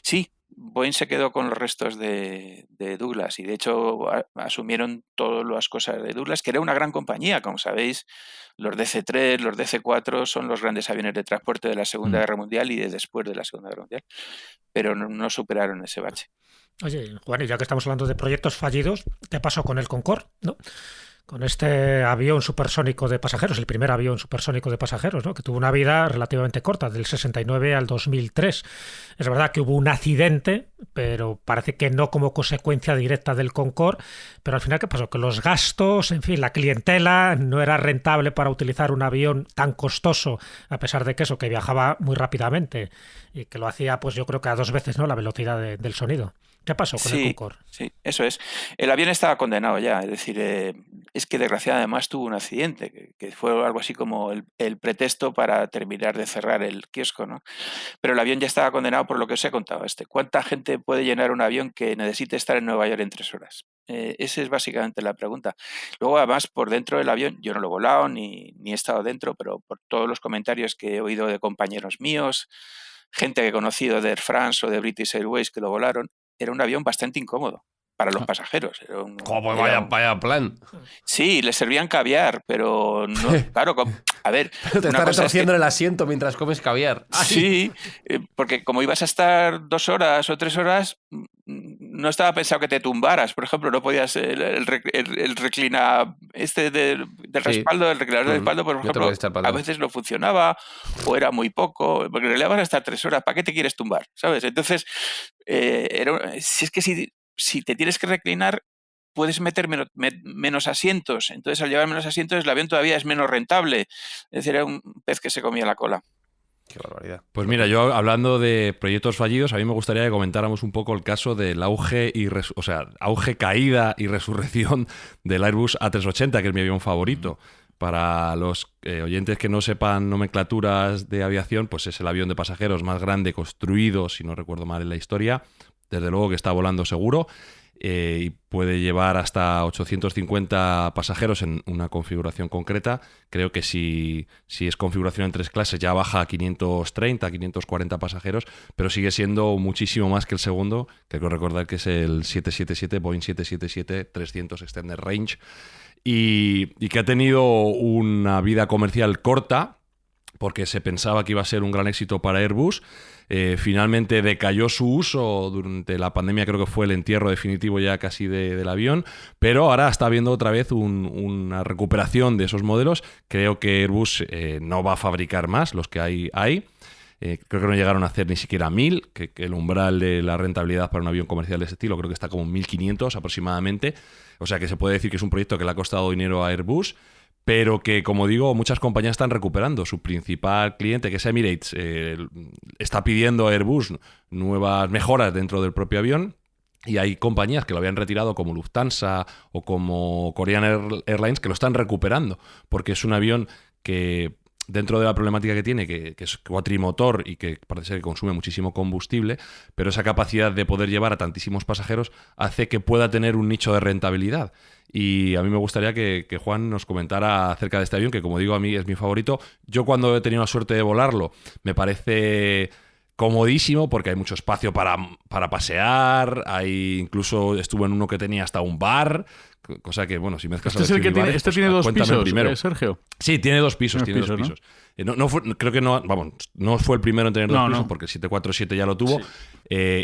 Sí, Boeing se quedó con los restos de Douglas, y de hecho asumieron todas las cosas de Douglas, que era una gran compañía. Como sabéis, los DC-3, los DC-4 son los grandes aviones de transporte de la Segunda Guerra Mundial y de después de la Segunda Guerra Mundial, pero no superaron ese bache. Oye, Juan, y ya que estamos hablando de proyectos fallidos, ¿qué pasó con el Concorde, ¿no? Con este avión supersónico de pasajeros, el primer avión supersónico de pasajeros, ¿no? Que tuvo una vida relativamente corta, del 69 al 2003. Es verdad que hubo un accidente, pero parece que no como consecuencia directa del Concorde. Pero al final, ¿qué pasó? Que los gastos, en fin, la clientela no era rentable para utilizar un avión tan costoso, a pesar de que viajaba muy rápidamente y que lo hacía, pues yo creo que a 2 veces, ¿no?, la velocidad del sonido. ¿Qué pasó con el Concorde? Sí, eso es. El avión estaba condenado ya, es decir, es que desgraciadamente además tuvo un accidente, que fue algo así como el pretexto para terminar de cerrar el kiosco, ¿no? Pero el avión ya estaba condenado por lo que os he contado. ¿Cuánta gente puede llenar un avión que necesite estar en Nueva York en 3 horas? Esa es básicamente la pregunta. Luego, además, por dentro del avión, yo no lo he volado ni he estado dentro, pero por todos los comentarios que he oído de compañeros míos, gente que he conocido de Air France o de British Airways que lo volaron, era un avión bastante incómodo para los pasajeros. Pues vaya plan. Sí, les servían caviar, pero no, claro, a ver. Te estás retorciendo en el asiento mientras comes caviar. Sí, porque como ibas a estar 2 horas o 3 horas, no estaba pensado que te tumbaras. Por ejemplo, no podías el reclina del respaldo, el reclinador de respaldo, por ejemplo, a veces no funcionaba o era muy poco, porque en realidad vas a estar 3 horas. ¿Para qué te quieres tumbar? ¿Sabes? Entonces, si te tienes que reclinar, puedes meter menos asientos. Entonces, al llevar menos asientos, el avión todavía es menos rentable. Es decir, era un pez que se comía la cola. Qué barbaridad. Pues mira, yo hablando de proyectos fallidos, a mí me gustaría que comentáramos un poco el caso del auge, caída y resurrección del Airbus A380, que es mi avión favorito. Para los oyentes que no sepan nomenclaturas de aviación, pues es el avión de pasajeros más grande construido, si no recuerdo mal en la historia. Desde luego que está volando seguro. Y puede llevar hasta 850 pasajeros en una configuración concreta. Creo que si es configuración en 3 clases ya baja a 530, 540 pasajeros, pero sigue siendo muchísimo más que el segundo, que creo recordar que es el 777, Boeing 777-300 Extended Range, y que ha tenido una vida comercial corta, porque se pensaba que iba a ser un gran éxito para Airbus. Finalmente decayó su uso durante la pandemia, creo que fue el entierro definitivo ya casi del avión, pero ahora está habiendo otra vez una recuperación de esos modelos. Creo que Airbus no va a fabricar más, los que hay. Creo que no llegaron a hacer ni siquiera 1000, que el umbral de la rentabilidad para un avión comercial de ese estilo creo que está como en 1500 aproximadamente. O sea que se puede decir que es un proyecto que le ha costado dinero a Airbus, pero que, como digo, muchas compañías están recuperando. Su principal cliente, que es Emirates, está pidiendo a Airbus nuevas mejoras dentro del propio avión, y hay compañías que lo habían retirado, como Lufthansa o como Korean Airlines, que lo están recuperando, porque es un avión que, dentro de la problemática que tiene, que es cuatrimotor y que parece ser que consume muchísimo combustible, pero esa capacidad de poder llevar a tantísimos pasajeros hace que pueda tener un nicho de rentabilidad. Y a mí me gustaría que Juan nos comentara acerca de este avión, que, como digo, a mí es mi favorito. Yo, cuando he tenido la suerte de volarlo, me parece comodísimo porque hay mucho espacio para pasear. Incluso estuve en uno que tenía hasta un bar, cosa que, bueno, si mezclas ¿Este es el que tiene, tiene 2 pisos, primero. Sergio? Sí, tiene 2 pisos. ¿No? Creo que no fue el primero en tener 2 pisos, porque el 747 ya lo tuvo, sí.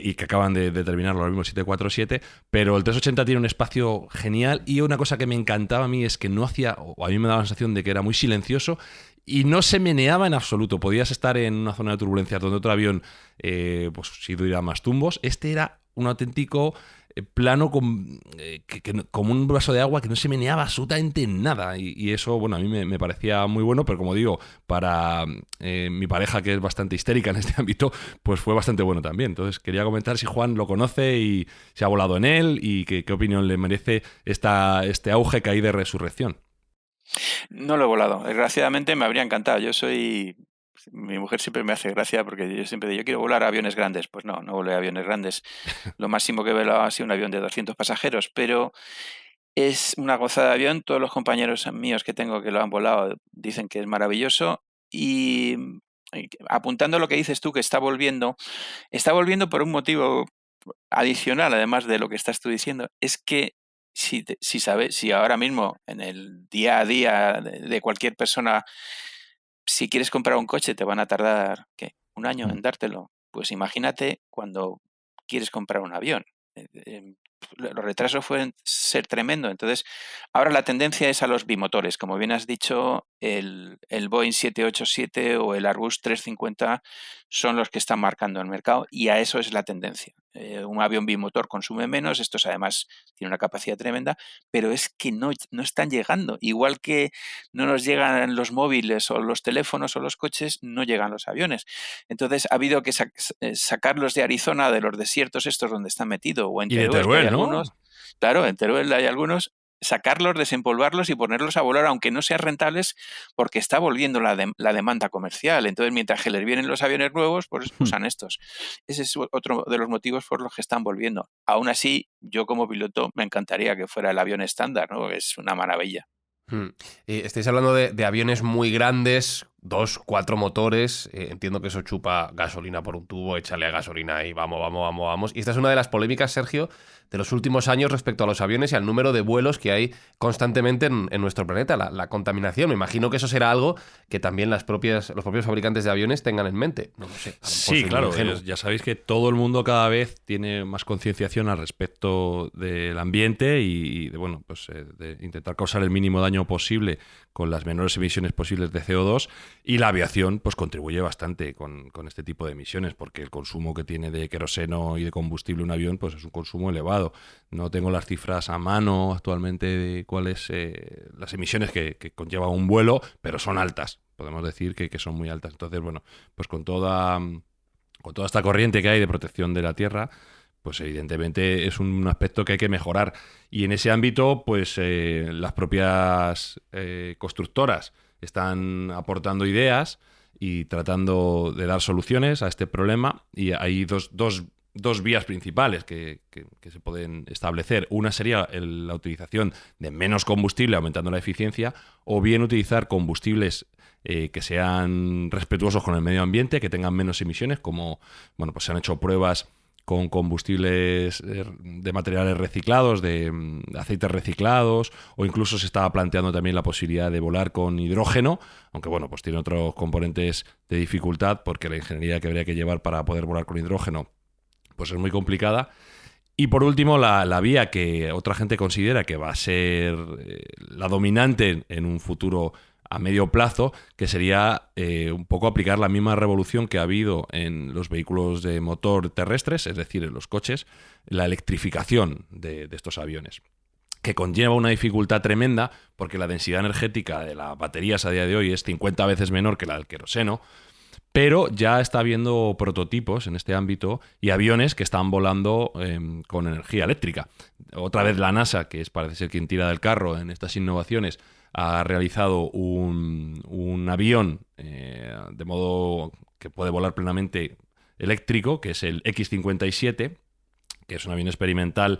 Y que acaban de terminarlo ahora mismo el 747, pero el 380 tiene un espacio genial, y una cosa que me encantaba a mí es que no hacía, o a mí me daba la sensación de que era muy silencioso y no se meneaba en absoluto. Podías estar en una zona de turbulencia donde otro avión pues sí diera más tumbos. Este era un auténtico plano como un vaso de agua, que no se meneaba absolutamente nada, y eso, bueno, a mí me parecía muy bueno, pero, como digo, para mi pareja, que es bastante histérica en este ámbito, pues fue bastante bueno también. Entonces quería comentar si Juan lo conoce y si ha volado en él, y qué opinión le merece este auge, caída y resurrección. No lo he volado. Desgraciadamente me habría encantado. Mi mujer siempre me hace gracia porque yo siempre digo, yo quiero volar aviones grandes. Pues no volé a aviones grandes. Lo máximo que he volado ha sido un avión de 200 pasajeros, pero es una gozada de avión. Todos los compañeros míos que tengo que lo han volado dicen que es maravilloso. Y apuntando a lo que dices tú, que está volviendo por un motivo adicional, además de lo que estás tú diciendo, es que si ahora mismo, en el día a día de cualquier persona, si quieres comprar un coche te van a tardar, ¿qué?, 1 año en dártelo. Pues imagínate cuando quieres comprar un avión. Los retrasos pueden ser tremendos. Entonces, ahora la tendencia es a los bimotores. Como bien has dicho, el Boeing 787 o el Airbus 350 son los que están marcando el mercado, y a eso es la tendencia. Un avión bimotor consume menos, estos además tienen una capacidad tremenda, pero es que no están llegando. Igual que no nos llegan los móviles o los teléfonos o los coches, no llegan los aviones. Entonces ha habido que sacarlos de Arizona, de los desiertos estos donde están metidos, o en Teruel, ¿no? Algunos. Claro, en Teruel hay algunos. Sacarlos, desempolvarlos y ponerlos a volar, aunque no sean rentables, porque está volviendo la demanda comercial. Entonces, mientras que les vienen los aviones nuevos, pues usan estos. Ese es otro de los motivos por los que están volviendo. Aún así, yo como piloto me encantaría que fuera el avión estándar, ¿no? Es una maravilla. Estáis hablando de aviones muy grandes, 2, 4 motores. Entiendo que eso chupa gasolina por un tubo, échale a gasolina y vamos. Y esta es una de las polémicas, Sergio, de los últimos años respecto a los aviones y al número de vuelos que hay constantemente en nuestro planeta, la contaminación. Me imagino que eso será algo que también los propios fabricantes de aviones tengan en mente. No lo sé. Sí, claro. Ya sabéis que todo el mundo cada vez tiene más concienciación al respecto del ambiente y de intentar causar el mínimo daño posible con las menores emisiones posibles de CO2. Y la aviación pues contribuye bastante con este tipo de emisiones, porque el consumo que tiene de queroseno y de combustible un avión pues es un consumo elevado. No tengo las cifras a mano actualmente de cuáles las emisiones que conlleva un vuelo, pero son altas. Podemos decir que son muy altas. Entonces, bueno, pues con toda esta corriente que hay de protección de la Tierra, pues evidentemente es un aspecto que hay que mejorar. Y en ese ámbito, pues las propias constructoras están aportando ideas y tratando de dar soluciones a este problema. Y hay dos vías principales que se pueden establecer. Una sería la utilización de menos combustible, aumentando la eficiencia, o bien utilizar combustibles que sean respetuosos con el medio ambiente, que tengan menos emisiones, como bueno, pues se han hecho pruebas con combustibles de materiales reciclados, de aceites reciclados, o incluso se estaba planteando también la posibilidad de volar con hidrógeno, aunque bueno, pues tiene otros componentes de dificultad, porque la ingeniería que habría que llevar para poder volar con hidrógeno pues es muy complicada. Y por último, la vía que otra gente considera que va a ser la dominante en un futuro a medio plazo, que sería un poco aplicar la misma revolución que ha habido en los vehículos de motor terrestres, es decir, en los coches, la electrificación de estos aviones, que conlleva una dificultad tremenda porque la densidad energética de las baterías a día de hoy es 50 veces menor que la del queroseno, pero ya está habiendo prototipos en este ámbito y aviones que están volando con energía eléctrica. Otra vez la NASA, que parece ser quien tira del carro en estas innovaciones, ha realizado un avión de modo que puede volar plenamente eléctrico, que es el X-57, que es un avión experimental,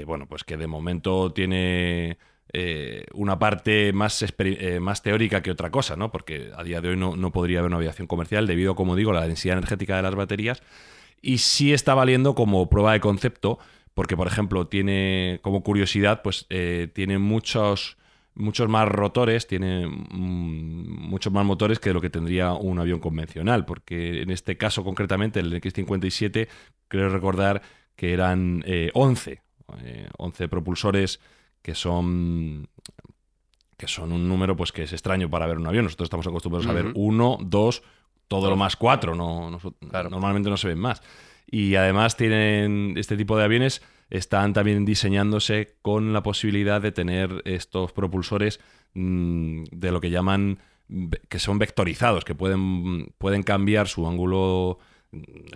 bueno, pues que de momento tiene una parte más teórica que otra cosa, ¿no? Porque a día de hoy no podría haber una aviación comercial debido, como digo, a la densidad energética de las baterías, y sí está valiendo como prueba de concepto, porque, por ejemplo, tiene, como curiosidad, pues tiene muchos más rotores, tiene muchos más motores que lo que tendría un avión convencional, porque en este caso concretamente el X-57 creo recordar que eran 11 propulsores, que son un número pues que es extraño para ver un avión. Nosotros estamos acostumbrados a ver 1, 2, todo lo más 4, claro. Normalmente no se ven más. Y además tienen este tipo de aviones, están también diseñándose con la posibilidad de tener estos propulsores de lo que llaman, que son vectorizados, que pueden cambiar su ángulo.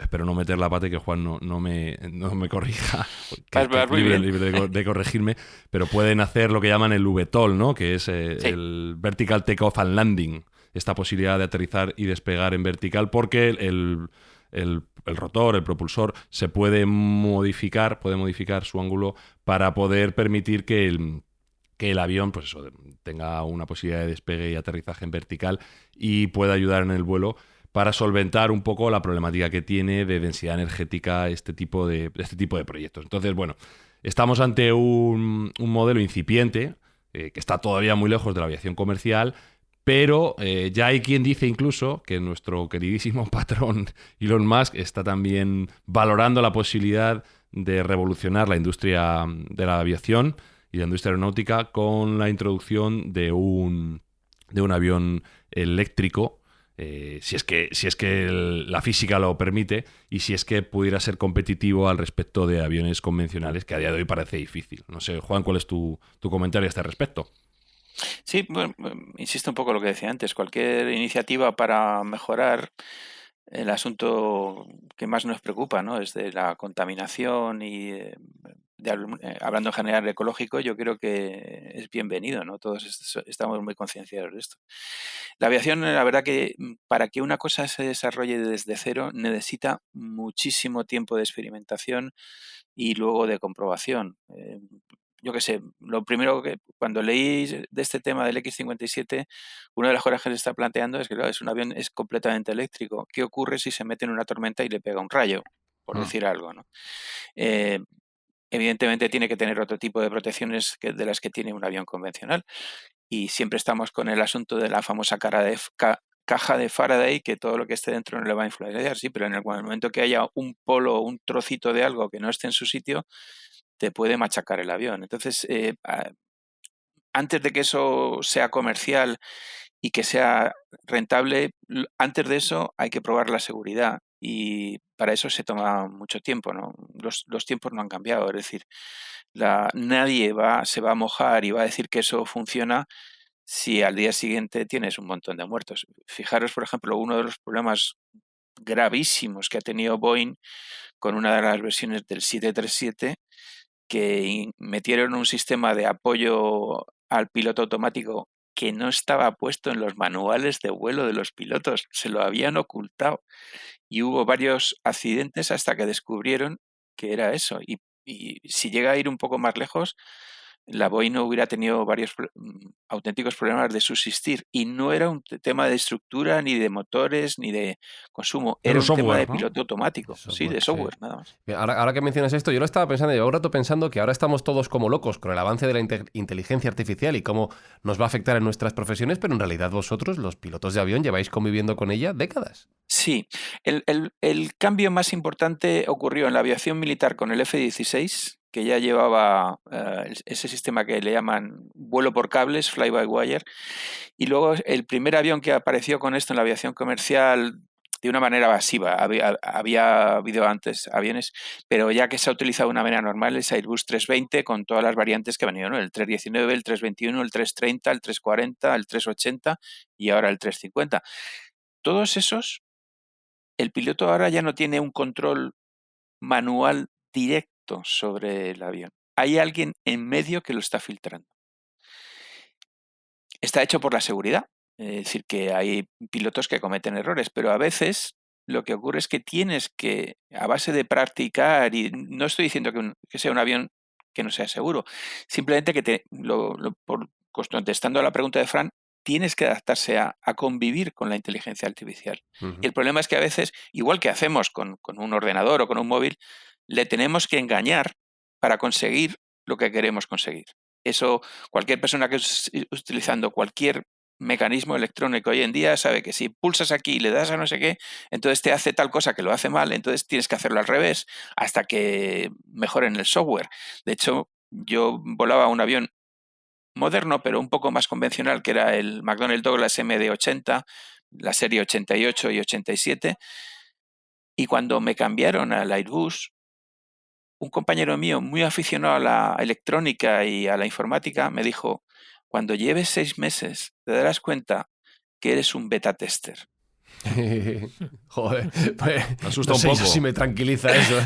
Espero no meter la pata y que Juan no me corrija, que es libre de corregirme, pero pueden hacer lo que llaman el VTOL, ¿no? Que es el Vertical Takeoff and Landing, esta posibilidad de aterrizar y despegar en vertical, porque el rotor, el propulsor, se puede modificar su ángulo para poder permitir que el avión, pues eso, tenga una posibilidad de despegue y aterrizaje en vertical y pueda ayudar en el vuelo para solventar un poco la problemática que tiene de densidad energética este tipo de proyectos. Entonces, bueno, estamos ante un modelo incipiente, que está todavía muy lejos de la aviación comercial, pero ya hay quien dice incluso que nuestro queridísimo patrón Elon Musk está también valorando la posibilidad de revolucionar la industria de la aviación y la industria aeronáutica con la introducción de un avión eléctrico, si es que la física lo permite y si es que pudiera ser competitivo al respecto de aviones convencionales, que a día de hoy parece difícil. No sé, Juan, ¿cuál es tu comentario a este respecto? Sí, bueno, insisto un poco en lo que decía antes. Cualquier iniciativa para mejorar el asunto que más nos preocupa, ¿no? Es de la contaminación y hablando en general ecológico, yo creo que es bienvenido, ¿no? Todos estamos muy concienciados de esto. La aviación, la verdad que para que una cosa se desarrolle desde cero necesita muchísimo tiempo de experimentación y luego de comprobación. Yo qué sé, lo primero que cuando leí de este tema del X-57, una de las cosas que se está planteando es que claro, un avión es completamente eléctrico. ¿Qué ocurre si se mete en una tormenta y le pega un rayo? Por decir algo, ¿no? Evidentemente tiene que tener otro tipo de protecciones de las que tiene un avión convencional. Y siempre estamos con el asunto de la famosa caja de Faraday, que todo lo que esté dentro no le va a influenciar, sí, pero en el momento que haya un polo, un trocito de algo que no esté en su sitio, te puede machacar el avión. Entonces, antes de que eso sea comercial y que sea rentable. Antes de eso hay que probar la seguridad y para eso se toma mucho tiempo, ¿no? Los tiempos no han cambiado, es decir, nadie se va a mojar y va a decir que eso funciona si al día siguiente tienes un montón de muertos. Fijaros, por ejemplo, uno de los problemas gravísimos que ha tenido Boeing con una de las versiones del 737, que metieron un sistema de apoyo al piloto automático que no estaba puesto en los manuales de vuelo de los pilotos, se lo habían ocultado y hubo varios accidentes hasta que descubrieron que era eso. Y si llega a ir un poco más lejos, la Boeing no hubiera tenido varios auténticos problemas de subsistir. Y no era un tema de estructura, ni de motores, ni de consumo. Era un tema de piloto automático. Sí, de software, nada más. Ahora que mencionas esto, yo lo estaba pensando, llevo un rato pensando que ahora estamos todos como locos con el avance de la inteligencia artificial y cómo nos va a afectar en nuestras profesiones, pero en realidad vosotros, los pilotos de avión, lleváis conviviendo con ella décadas. Sí. El cambio más importante ocurrió en la aviación militar con el F-16, que ya llevaba ese sistema que le llaman vuelo por cables, fly-by-wire, y luego el primer avión que apareció con esto en la aviación comercial de una manera masiva. Había habido antes aviones, pero ya que se ha utilizado de una manera normal es Airbus 320 con todas las variantes que han venido, ¿no? El 319, el 321, el 330, el 340, el 380 y ahora el 350. Todos esos, el piloto ahora ya no tiene un control manual directo sobre el avión. Hay alguien en medio que lo está filtrando. Está hecho por la seguridad, es decir, que hay pilotos que cometen errores, pero a veces lo que ocurre es que tienes que, a base de practicar, y no estoy diciendo que sea un avión que no sea seguro, simplemente que contestando a la pregunta de Fran, tienes que adaptarse a convivir con la inteligencia artificial. Uh-huh. Y el problema es que a veces, igual que hacemos con un ordenador o con un móvil, le tenemos que engañar para conseguir lo que queremos conseguir. Eso, cualquier persona que esté utilizando cualquier mecanismo electrónico hoy en día sabe que si pulsas aquí y le das a no sé qué, entonces te hace tal cosa que lo hace mal, entonces tienes que hacerlo al revés hasta que mejoren el software. De hecho, yo volaba un avión moderno, pero un poco más convencional, que era el McDonnell Douglas MD-80, la serie 88 y 87, y cuando me cambiaron al Airbus, un compañero mío muy aficionado a la electrónica y a la informática me dijo: cuando lleves 6 meses te darás cuenta que eres un beta tester. Joder, pues, me asusta un poco. Si me tranquiliza eso.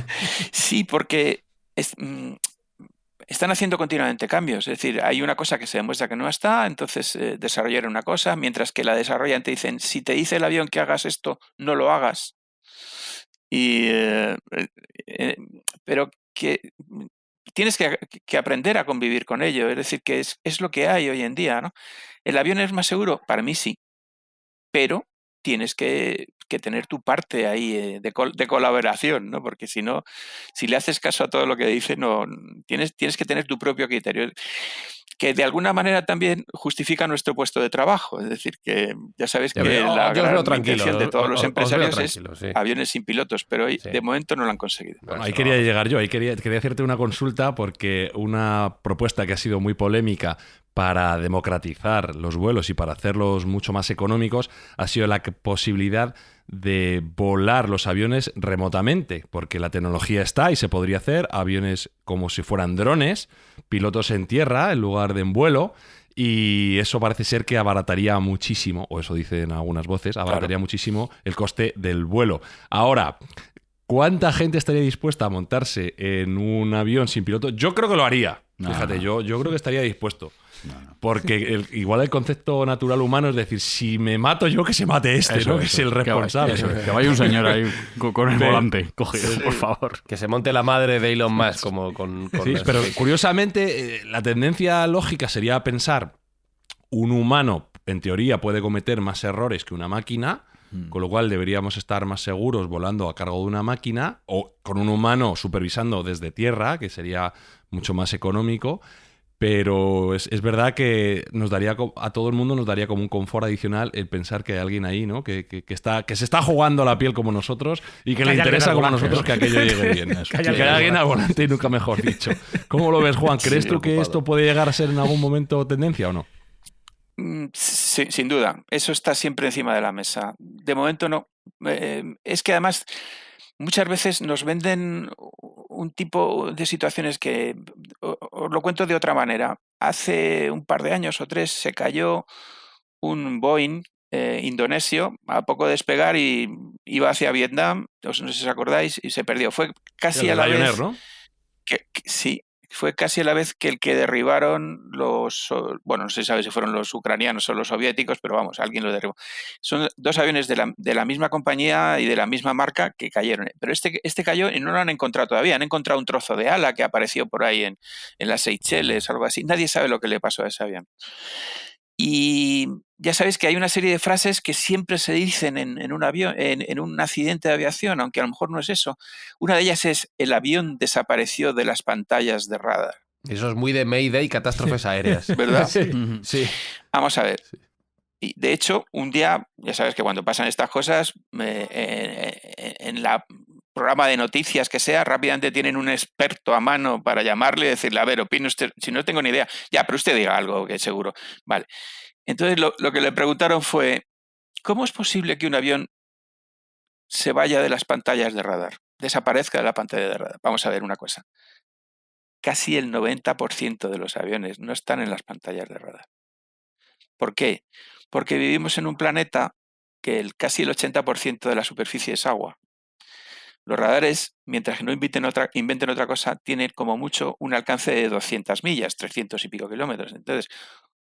Sí, porque están haciendo continuamente cambios. Es decir, hay una cosa que se demuestra que no está, entonces desarrollaron una cosa, mientras que la desarrollan te dicen, si te dice el avión que hagas esto, no lo hagas. Pero que tienes que aprender a convivir con ello, es decir, que es lo que hay hoy en día, ¿no? ¿El avión es más seguro? Para mí sí, pero tienes que tener tu parte ahí de colaboración, ¿no? Porque si no, si le haces caso a todo lo que dice, no tienes que tener tu propio criterio, que de alguna manera también justifica nuestro puesto de trabajo. Es decir, que ya sabéis que la gran intención de todos los empresarios es aviones sin pilotos, pero hoy de momento no lo han conseguido. Bueno, ahí quería llegar yo, quería hacerte una consulta, porque una propuesta que ha sido muy polémica para democratizar los vuelos y para hacerlos mucho más económicos ha sido la posibilidad de volar los aviones remotamente, porque la tecnología está y se podría hacer aviones como si fueran drones, pilotos en tierra en lugar de en vuelo, y eso parece ser que abarataría muchísimo, o eso dicen algunas voces, abarataría muchísimo el coste del vuelo. Ahora, ¿cuánta gente estaría dispuesta a montarse en un avión sin piloto? Yo creo que lo haría. Fíjate, yo creo que estaría dispuesto. Porque igual el concepto natural humano es decir, si me mato yo, que se mate este, ¿no? Que es el responsable. Que vaya un señor ahí con el volante cogido, por favor. Que se monte la madre de Elon Musk como con sí, pero curiosamente la tendencia lógica sería pensar, un humano en teoría puede cometer más errores que una máquina, con lo cual deberíamos estar más seguros volando a cargo de una máquina o con un humano supervisando desde tierra, que sería mucho más económico. Pero es verdad que nos daría a todo el mundo nos daría como un confort adicional el pensar que hay alguien ahí, ¿no? Que se está jugando la piel como nosotros y que le interesa como nosotros que aquello llegue bien. Que hay alguien al volante, y nunca mejor dicho. ¿Cómo lo ves, Juan? ¿Crees tú que esto puede llegar a ser en algún momento tendencia o no? Sí, sin duda, eso está siempre encima de la mesa. De momento no. Es que además muchas veces nos venden un tipo de situaciones que, os lo cuento de otra manera. Hace un par de años o 3 se cayó un Boeing indonesio a poco de despegar y iba hacia Vietnam, no sé si os acordáis, y se perdió. Fue casi El a la Lion Air, vez ¿no? sí, fue casi a la vez que el que derribaron bueno, no se sabe si fueron los ucranianos o los soviéticos, pero vamos, alguien lo derribó. Son 2 aviones de la misma compañía y de la misma marca que cayeron. Pero este cayó y no lo han encontrado todavía. Han encontrado un trozo de ala que apareció por ahí en las Seychelles, algo así. Nadie sabe lo que le pasó a ese avión. Y ya sabéis que hay una serie de frases que siempre se dicen en un avión, en un accidente de aviación, aunque a lo mejor no es eso. Una de ellas es: el avión desapareció de las pantallas de radar. Eso es muy de Mayday y catástrofes aéreas. ¿Verdad? Sí, sí. Vamos a ver. Y de hecho, un día, ya sabes que cuando pasan estas cosas, en la programa de noticias que sea, rápidamente tienen un experto a mano para llamarle y decirle: a ver, opine usted, si no tengo ni idea. Ya, pero usted diga algo, que seguro. Vale. Entonces lo que le preguntaron fue: ¿cómo es posible que un avión se vaya de las pantallas de radar, desaparezca de la pantalla de radar? Vamos a ver una cosa. Casi el 90% de los aviones no están en las pantallas de radar. ¿Por qué? Porque vivimos en un planeta que casi el 80% de la superficie es agua. Los radares, mientras que no inventen otra cosa, tienen como mucho un alcance de 200 millas, 300 y pico kilómetros. Entonces,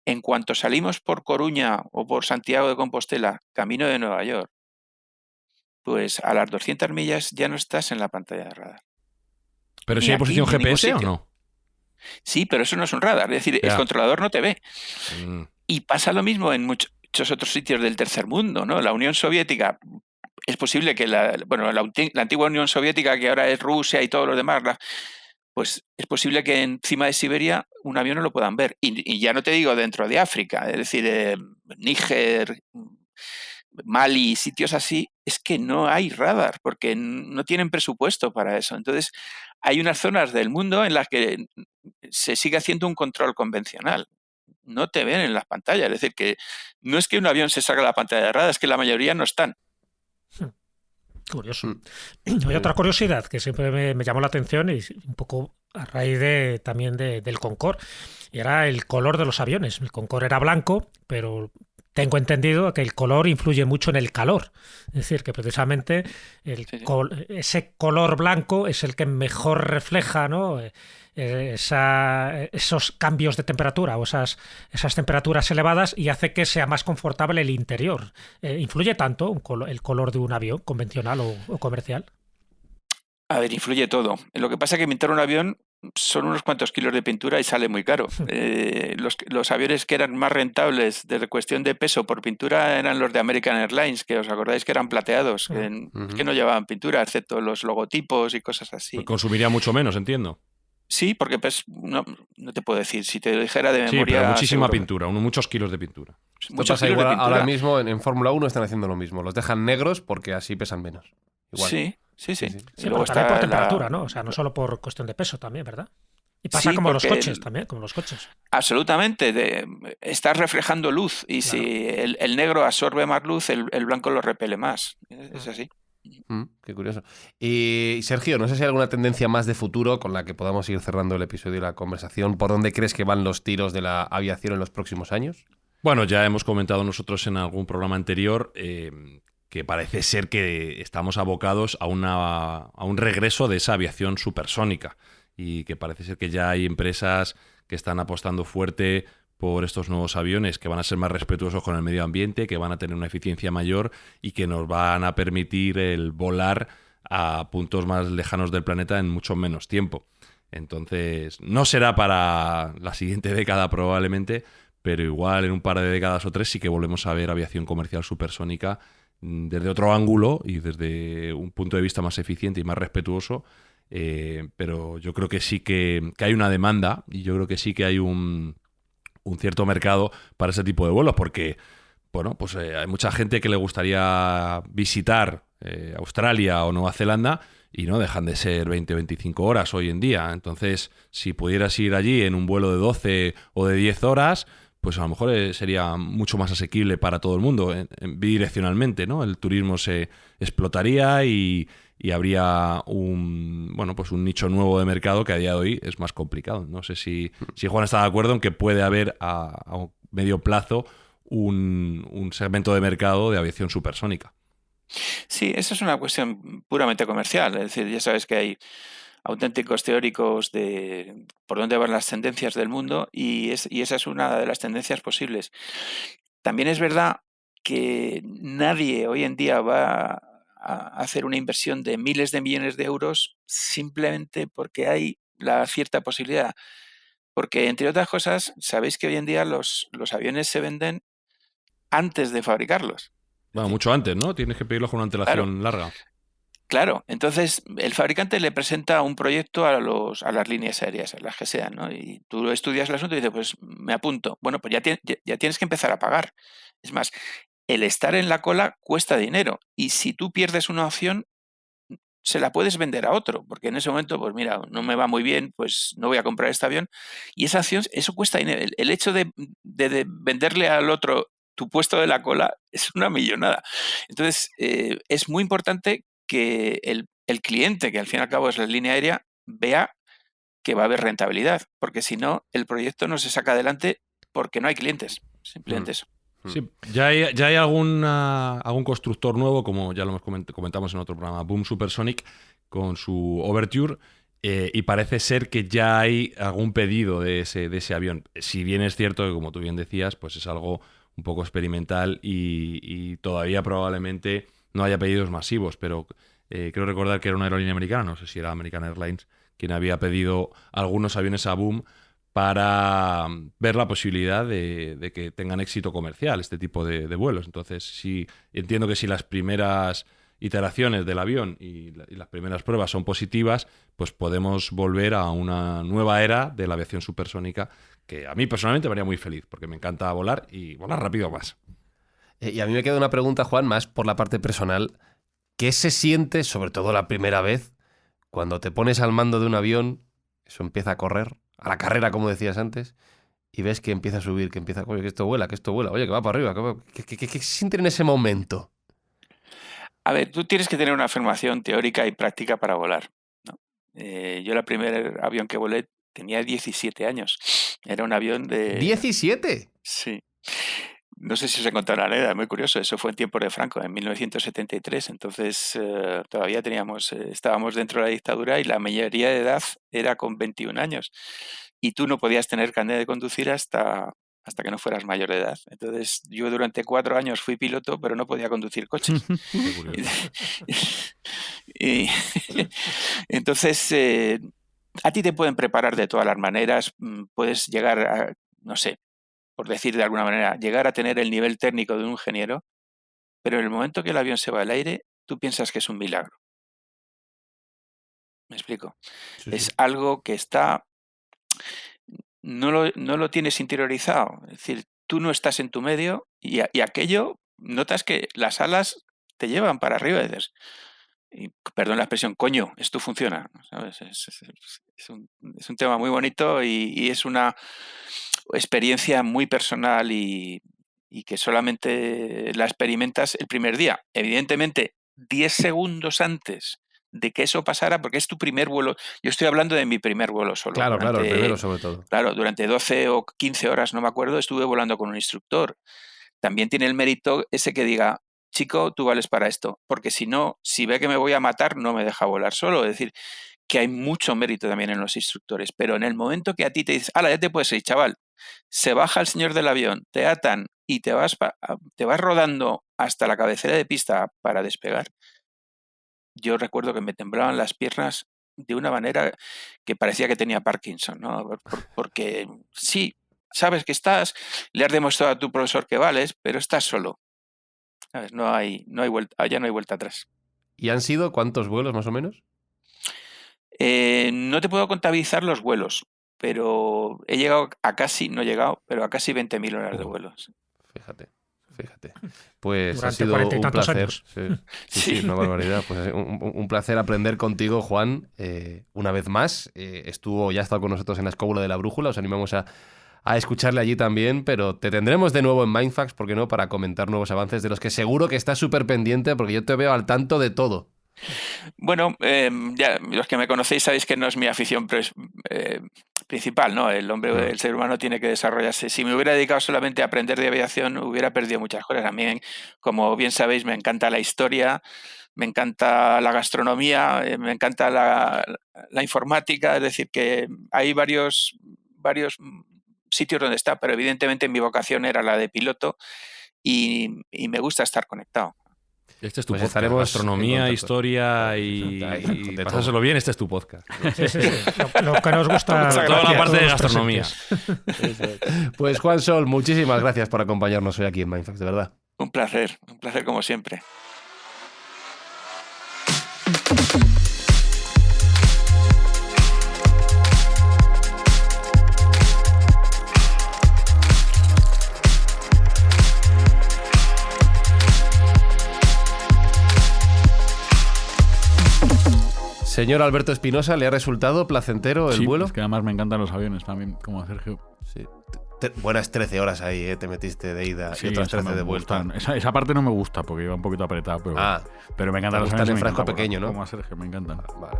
en cuanto salimos por Coruña o por Santiago de Compostela, camino de Nueva York, pues a las 200 millas ya no estás en la pantalla de radar. ¿Pero Ni si hay aquí, posición ni en ningún GPS o sitio. no? Sí, pero eso no es un radar. Es decir, Ya. el controlador no te ve. Mm. Y pasa lo mismo en muchos otros sitios del tercer mundo, ¿no? La Unión Soviética, es posible que la antigua Unión Soviética, que ahora es Rusia y todos los demás, pues es posible que encima de Siberia un avión no lo puedan ver. Y ya no te digo dentro de África, es decir, Níger, Mali, sitios así, es que no hay radar porque no tienen presupuesto para eso. Entonces, hay unas zonas del mundo en las que se sigue haciendo un control convencional. No te ven en las pantallas. Es decir, que no es que un avión se salga de la pantalla de radar, es que la mayoría no están. Curioso. Hay otra curiosidad que siempre me llamó la atención y un poco a raíz también del Concorde, y era el color de los aviones. El Concorde era blanco, pero tengo entendido que el color influye mucho en el calor. Es decir, que precisamente ese color blanco es el que mejor refleja, ¿no?, esos cambios de temperatura o esas temperaturas elevadas, y hace que sea más confortable el interior. ¿Influye tanto el color de un avión convencional o comercial? A ver, influye todo. Lo que pasa es que pintar un avión son unos cuantos kilos de pintura y sale muy caro. Los aviones que eran más rentables de cuestión de peso por pintura eran los de American Airlines, que os acordáis que eran plateados, que no llevaban pintura, excepto los logotipos y cosas así. Pues consumiría mucho menos, entiendo. Sí, porque pues, no te puedo decir. Si te lo dijera de memoria... Sí, pero muchísima seguro. pintura, muchos kilos de pintura. Esto pasa igual, ahora mismo en Fórmula 1 están haciendo lo mismo. Los dejan negros porque así pesan menos. Igual. Sí. Sí, Y luego pero también por está temperatura, ¿no? O sea, no solo por cuestión de peso también, ¿verdad? Y pasa Sí, como los porque coches también, como los coches. Absolutamente. Estás reflejando luz y Claro. si el negro absorbe más luz, el blanco lo repele más. Es así. Qué curioso. Y Sergio, no sé si hay alguna tendencia más de futuro con la que podamos ir cerrando el episodio y la conversación. ¿Por dónde crees que van los tiros de la aviación en los próximos años? Bueno, ya hemos comentado nosotros en algún programa anterior que parece ser que estamos abocados a un regreso de esa aviación supersónica, y que parece ser que ya hay empresas que están apostando fuerte por estos nuevos aviones que van a ser más respetuosos con el medio ambiente, que van a tener una eficiencia mayor y que nos van a permitir el volar a puntos más lejanos del planeta en mucho menos tiempo. Entonces, no será para la siguiente década probablemente, pero igual en un par de décadas o 3 sí que volvemos a ver aviación comercial supersónica desde otro ángulo y desde un punto de vista más eficiente y más respetuoso. Pero yo creo que sí que hay una demanda, y yo creo que sí que hay un cierto mercado para ese tipo de vuelos, porque bueno, pues hay mucha gente que le gustaría visitar Australia o Nueva Zelanda y no dejan de ser 20 o 25 horas hoy en día. Entonces, si pudieras ir allí en un vuelo de 12 o de 10 horas, pues a lo mejor sería mucho más asequible para todo el mundo, bidireccionalmente, ¿no? El turismo se explotaría y habría un nicho nuevo de mercado que a día de hoy es más complicado. No sé si Juan está de acuerdo en que puede haber a medio plazo un segmento de mercado de aviación supersónica. Sí, esa es una cuestión puramente comercial. Es decir, ya sabes que hay auténticos teóricos de por dónde van las tendencias del mundo y esa es una de las tendencias posibles. También es verdad que nadie hoy en día va a hacer una inversión de miles de millones de euros simplemente porque hay la cierta posibilidad. Porque, entre otras cosas, sabéis que hoy en día los aviones se venden antes de fabricarlos. Bueno, mucho antes, ¿no? Tienes que pedirlos con una antelación larga. Claro, entonces el fabricante le presenta un proyecto a las líneas aéreas, a las que sean, ¿no? Y tú estudias el asunto y dices, pues me apunto. Bueno, pues ya tienes que empezar a pagar. Es más, el estar en la cola cuesta dinero y si tú pierdes una opción, se la puedes vender a otro, porque en ese momento, pues mira, no me va muy bien, pues no voy a comprar este avión. Y esa acción, eso cuesta dinero. El hecho de venderle al otro tu puesto de la cola es una millonada. Entonces, es muy importante que el cliente, que al fin y al cabo es la línea aérea, vea que va a haber rentabilidad, porque si no, el proyecto no se saca adelante porque no hay clientes. Simplemente eso. Sí, ya hay algún constructor nuevo, como ya lo comentamos en otro programa, Boom Supersonic, con su Overture, y parece ser que ya hay algún pedido de ese avión. Si bien es cierto que, como tú bien decías, pues es algo un poco experimental y todavía probablemente no haya pedidos masivos, pero creo recordar que era una aerolínea americana, no sé si era American Airlines, quien había pedido algunos aviones a Boom para ver la posibilidad de que tengan éxito comercial este tipo de vuelos. Entonces, sí, entiendo que si las primeras iteraciones del avión y las primeras pruebas son positivas, pues podemos volver a una nueva era de la aviación supersónica que a mí personalmente me haría muy feliz, porque me encanta volar y volar rápido más. Y a mí me queda una pregunta, Juan, más por la parte personal. ¿Qué se siente, sobre todo la primera vez, cuando te pones al mando de un avión, eso empieza a correr, a la carrera, como decías antes, y ves que empieza a subir, que empieza, oye, que esto vuela, oye, que va para arriba? ¿Qué se siente en ese momento? A ver, tú tienes que tener una formación teórica y práctica para volar, ¿no? Yo el primer avión que volé tenía 17 años. Era un avión de... ¿17? Sí. No sé si os he contado una anécdota, muy curioso. Eso fue en tiempos de Franco, en 1973. Entonces todavía estábamos dentro de la dictadura y la mayoría de edad era con 21 años. Y tú no podías tener carnet de conducir hasta que no fueras mayor de edad. Entonces yo durante 4 años fui piloto, pero no podía conducir coches. y entonces a ti te pueden preparar de todas las maneras. Puedes llegar a, no sé, por decir de alguna manera, llegar a tener el nivel técnico de un ingeniero, pero en el momento que el avión se va al aire, tú piensas que es un milagro. ¿Me explico? Sí, Es sí. algo que está... No lo tienes interiorizado. Es decir, tú no estás en tu medio y aquello, notas que las alas te llevan para arriba. Y dices, perdón la expresión, coño, esto funciona, ¿sabes? Es un tema muy bonito y es una experiencia muy personal y que solamente la experimentas el primer día. Evidentemente, 10 segundos antes de que eso pasara, porque es tu primer vuelo. Yo estoy hablando de mi primer vuelo solo. Claro, el primero sobre todo. Claro, durante 12 o 15 horas, no me acuerdo, estuve volando con un instructor. También tiene el mérito ese que diga, chico, tú vales para esto, porque si no, si ve que me voy a matar, no me deja volar solo. Es decir, que hay mucho mérito también en los instructores, pero en el momento que a ti te dices, ¡hala, ya te puedes ir, chaval! Se baja el señor del avión, te atan y te vas rodando hasta la cabecera de pista para despegar. Yo recuerdo que me temblaban las piernas de una manera que parecía que tenía Parkinson, ¿no? Porque sí, sabes que le has demostrado a tu profesor que vales, pero estás solo. ¿Sabes? No hay vuelta, ya no hay vuelta atrás. ¿Y han sido cuántos vuelos más o menos? No te puedo contabilizar los vuelos, pero he llegado a casi, no he llegado, pero a casi 20.000 horas de vuelos. Fíjate. Pues Durante ha sido 40 y un tantos placer. años. Sí, una barbaridad. Pues un placer aprender contigo, Juan, una vez más. Ya ha estado con nosotros en la Escóbula de la Brújula. Os animamos a a escucharle allí también, pero te tendremos de nuevo en Mindfax, ¿por qué no?, para comentar nuevos avances de los que seguro que estás súper pendiente, porque yo te veo al tanto de todo. Bueno, ya los que me conocéis sabéis que no es mi afición principal, ¿no? El ser humano tiene que desarrollarse. Si me hubiera dedicado solamente a aprender de aviación, hubiera perdido muchas cosas. A mí, como bien sabéis, me encanta la historia, me encanta la gastronomía, me encanta la informática, es decir, que hay varios sitios donde está, pero evidentemente mi vocación era la de piloto y me gusta estar conectado. Este es tu Pues podcast, estaremos gastronomía, historia y pásaselo bien, este es tu podcast. Sí. Lo que nos gusta. Toda la parte de gastronomía. Pues Juan Sol, muchísimas gracias por acompañarnos hoy aquí en Mindfax, de verdad. Un placer como siempre. Señor Alberto Espinosa, ¿le ha resultado placentero el vuelo? Es que además me encantan los aviones también, como a Sergio. Sí. Buenas 13 horas ahí, te metiste de ida y otras 13 de vuelta. Esa parte no me gusta porque iba un poquito apretado, pero me encantan los aviones. En frasco pequeño, ¿no? Como a Sergio, me encantan. Vale.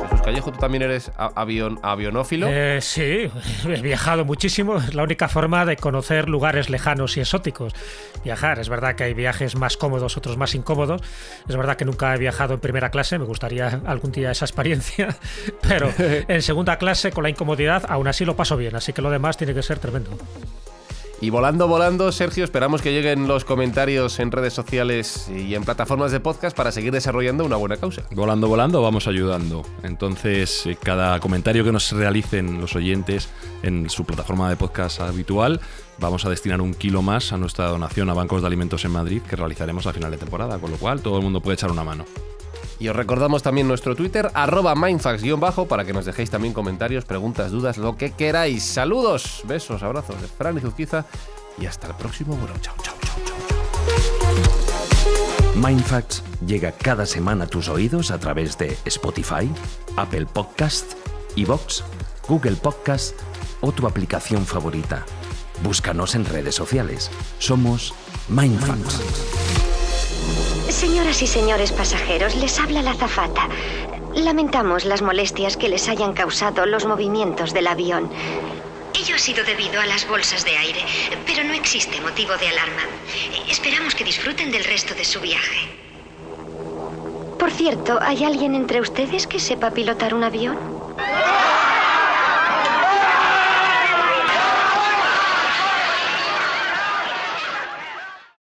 Jesús Callejo, ¿tú también eres avionófilo? Sí, he viajado muchísimo. Es la única forma de conocer lugares lejanos y exóticos. Viajar. Es verdad que hay viajes más cómodos, otros más incómodos. Es verdad que nunca he viajado en primera clase. Me gustaría algún día esa experiencia. Pero en segunda clase, con la incomodidad, aún así lo paso bien. Así que lo demás tiene que ser tremendo. Y volando, Sergio, esperamos que lleguen los comentarios en redes sociales y en plataformas de podcast para seguir desarrollando una buena causa. Volando, vamos ayudando. Entonces, cada comentario que nos realicen los oyentes en su plataforma de podcast habitual, vamos a destinar 1 kilo más a nuestra donación a Bancos de Alimentos en Madrid, que realizaremos a final de temporada, con lo cual todo el mundo puede echar una mano. Y os recordamos también nuestro Twitter, @mindfax_, para que nos dejéis también comentarios, preguntas, dudas, lo que queráis. Saludos, besos, abrazos de Fran y Zuzquiza y hasta el próximo vuelo. Chao. Mindfax llega cada semana a tus oídos a través de Spotify, Apple Podcast, iVoox, Google Podcast o tu aplicación favorita. Búscanos en redes sociales. Somos Mindfax. Señoras y señores pasajeros, les habla la azafata. Lamentamos las molestias que les hayan causado los movimientos del avión. Ello ha sido debido a las bolsas de aire, pero no existe motivo de alarma. Esperamos que disfruten del resto de su viaje. Por cierto, ¿hay alguien entre ustedes que sepa pilotar un avión?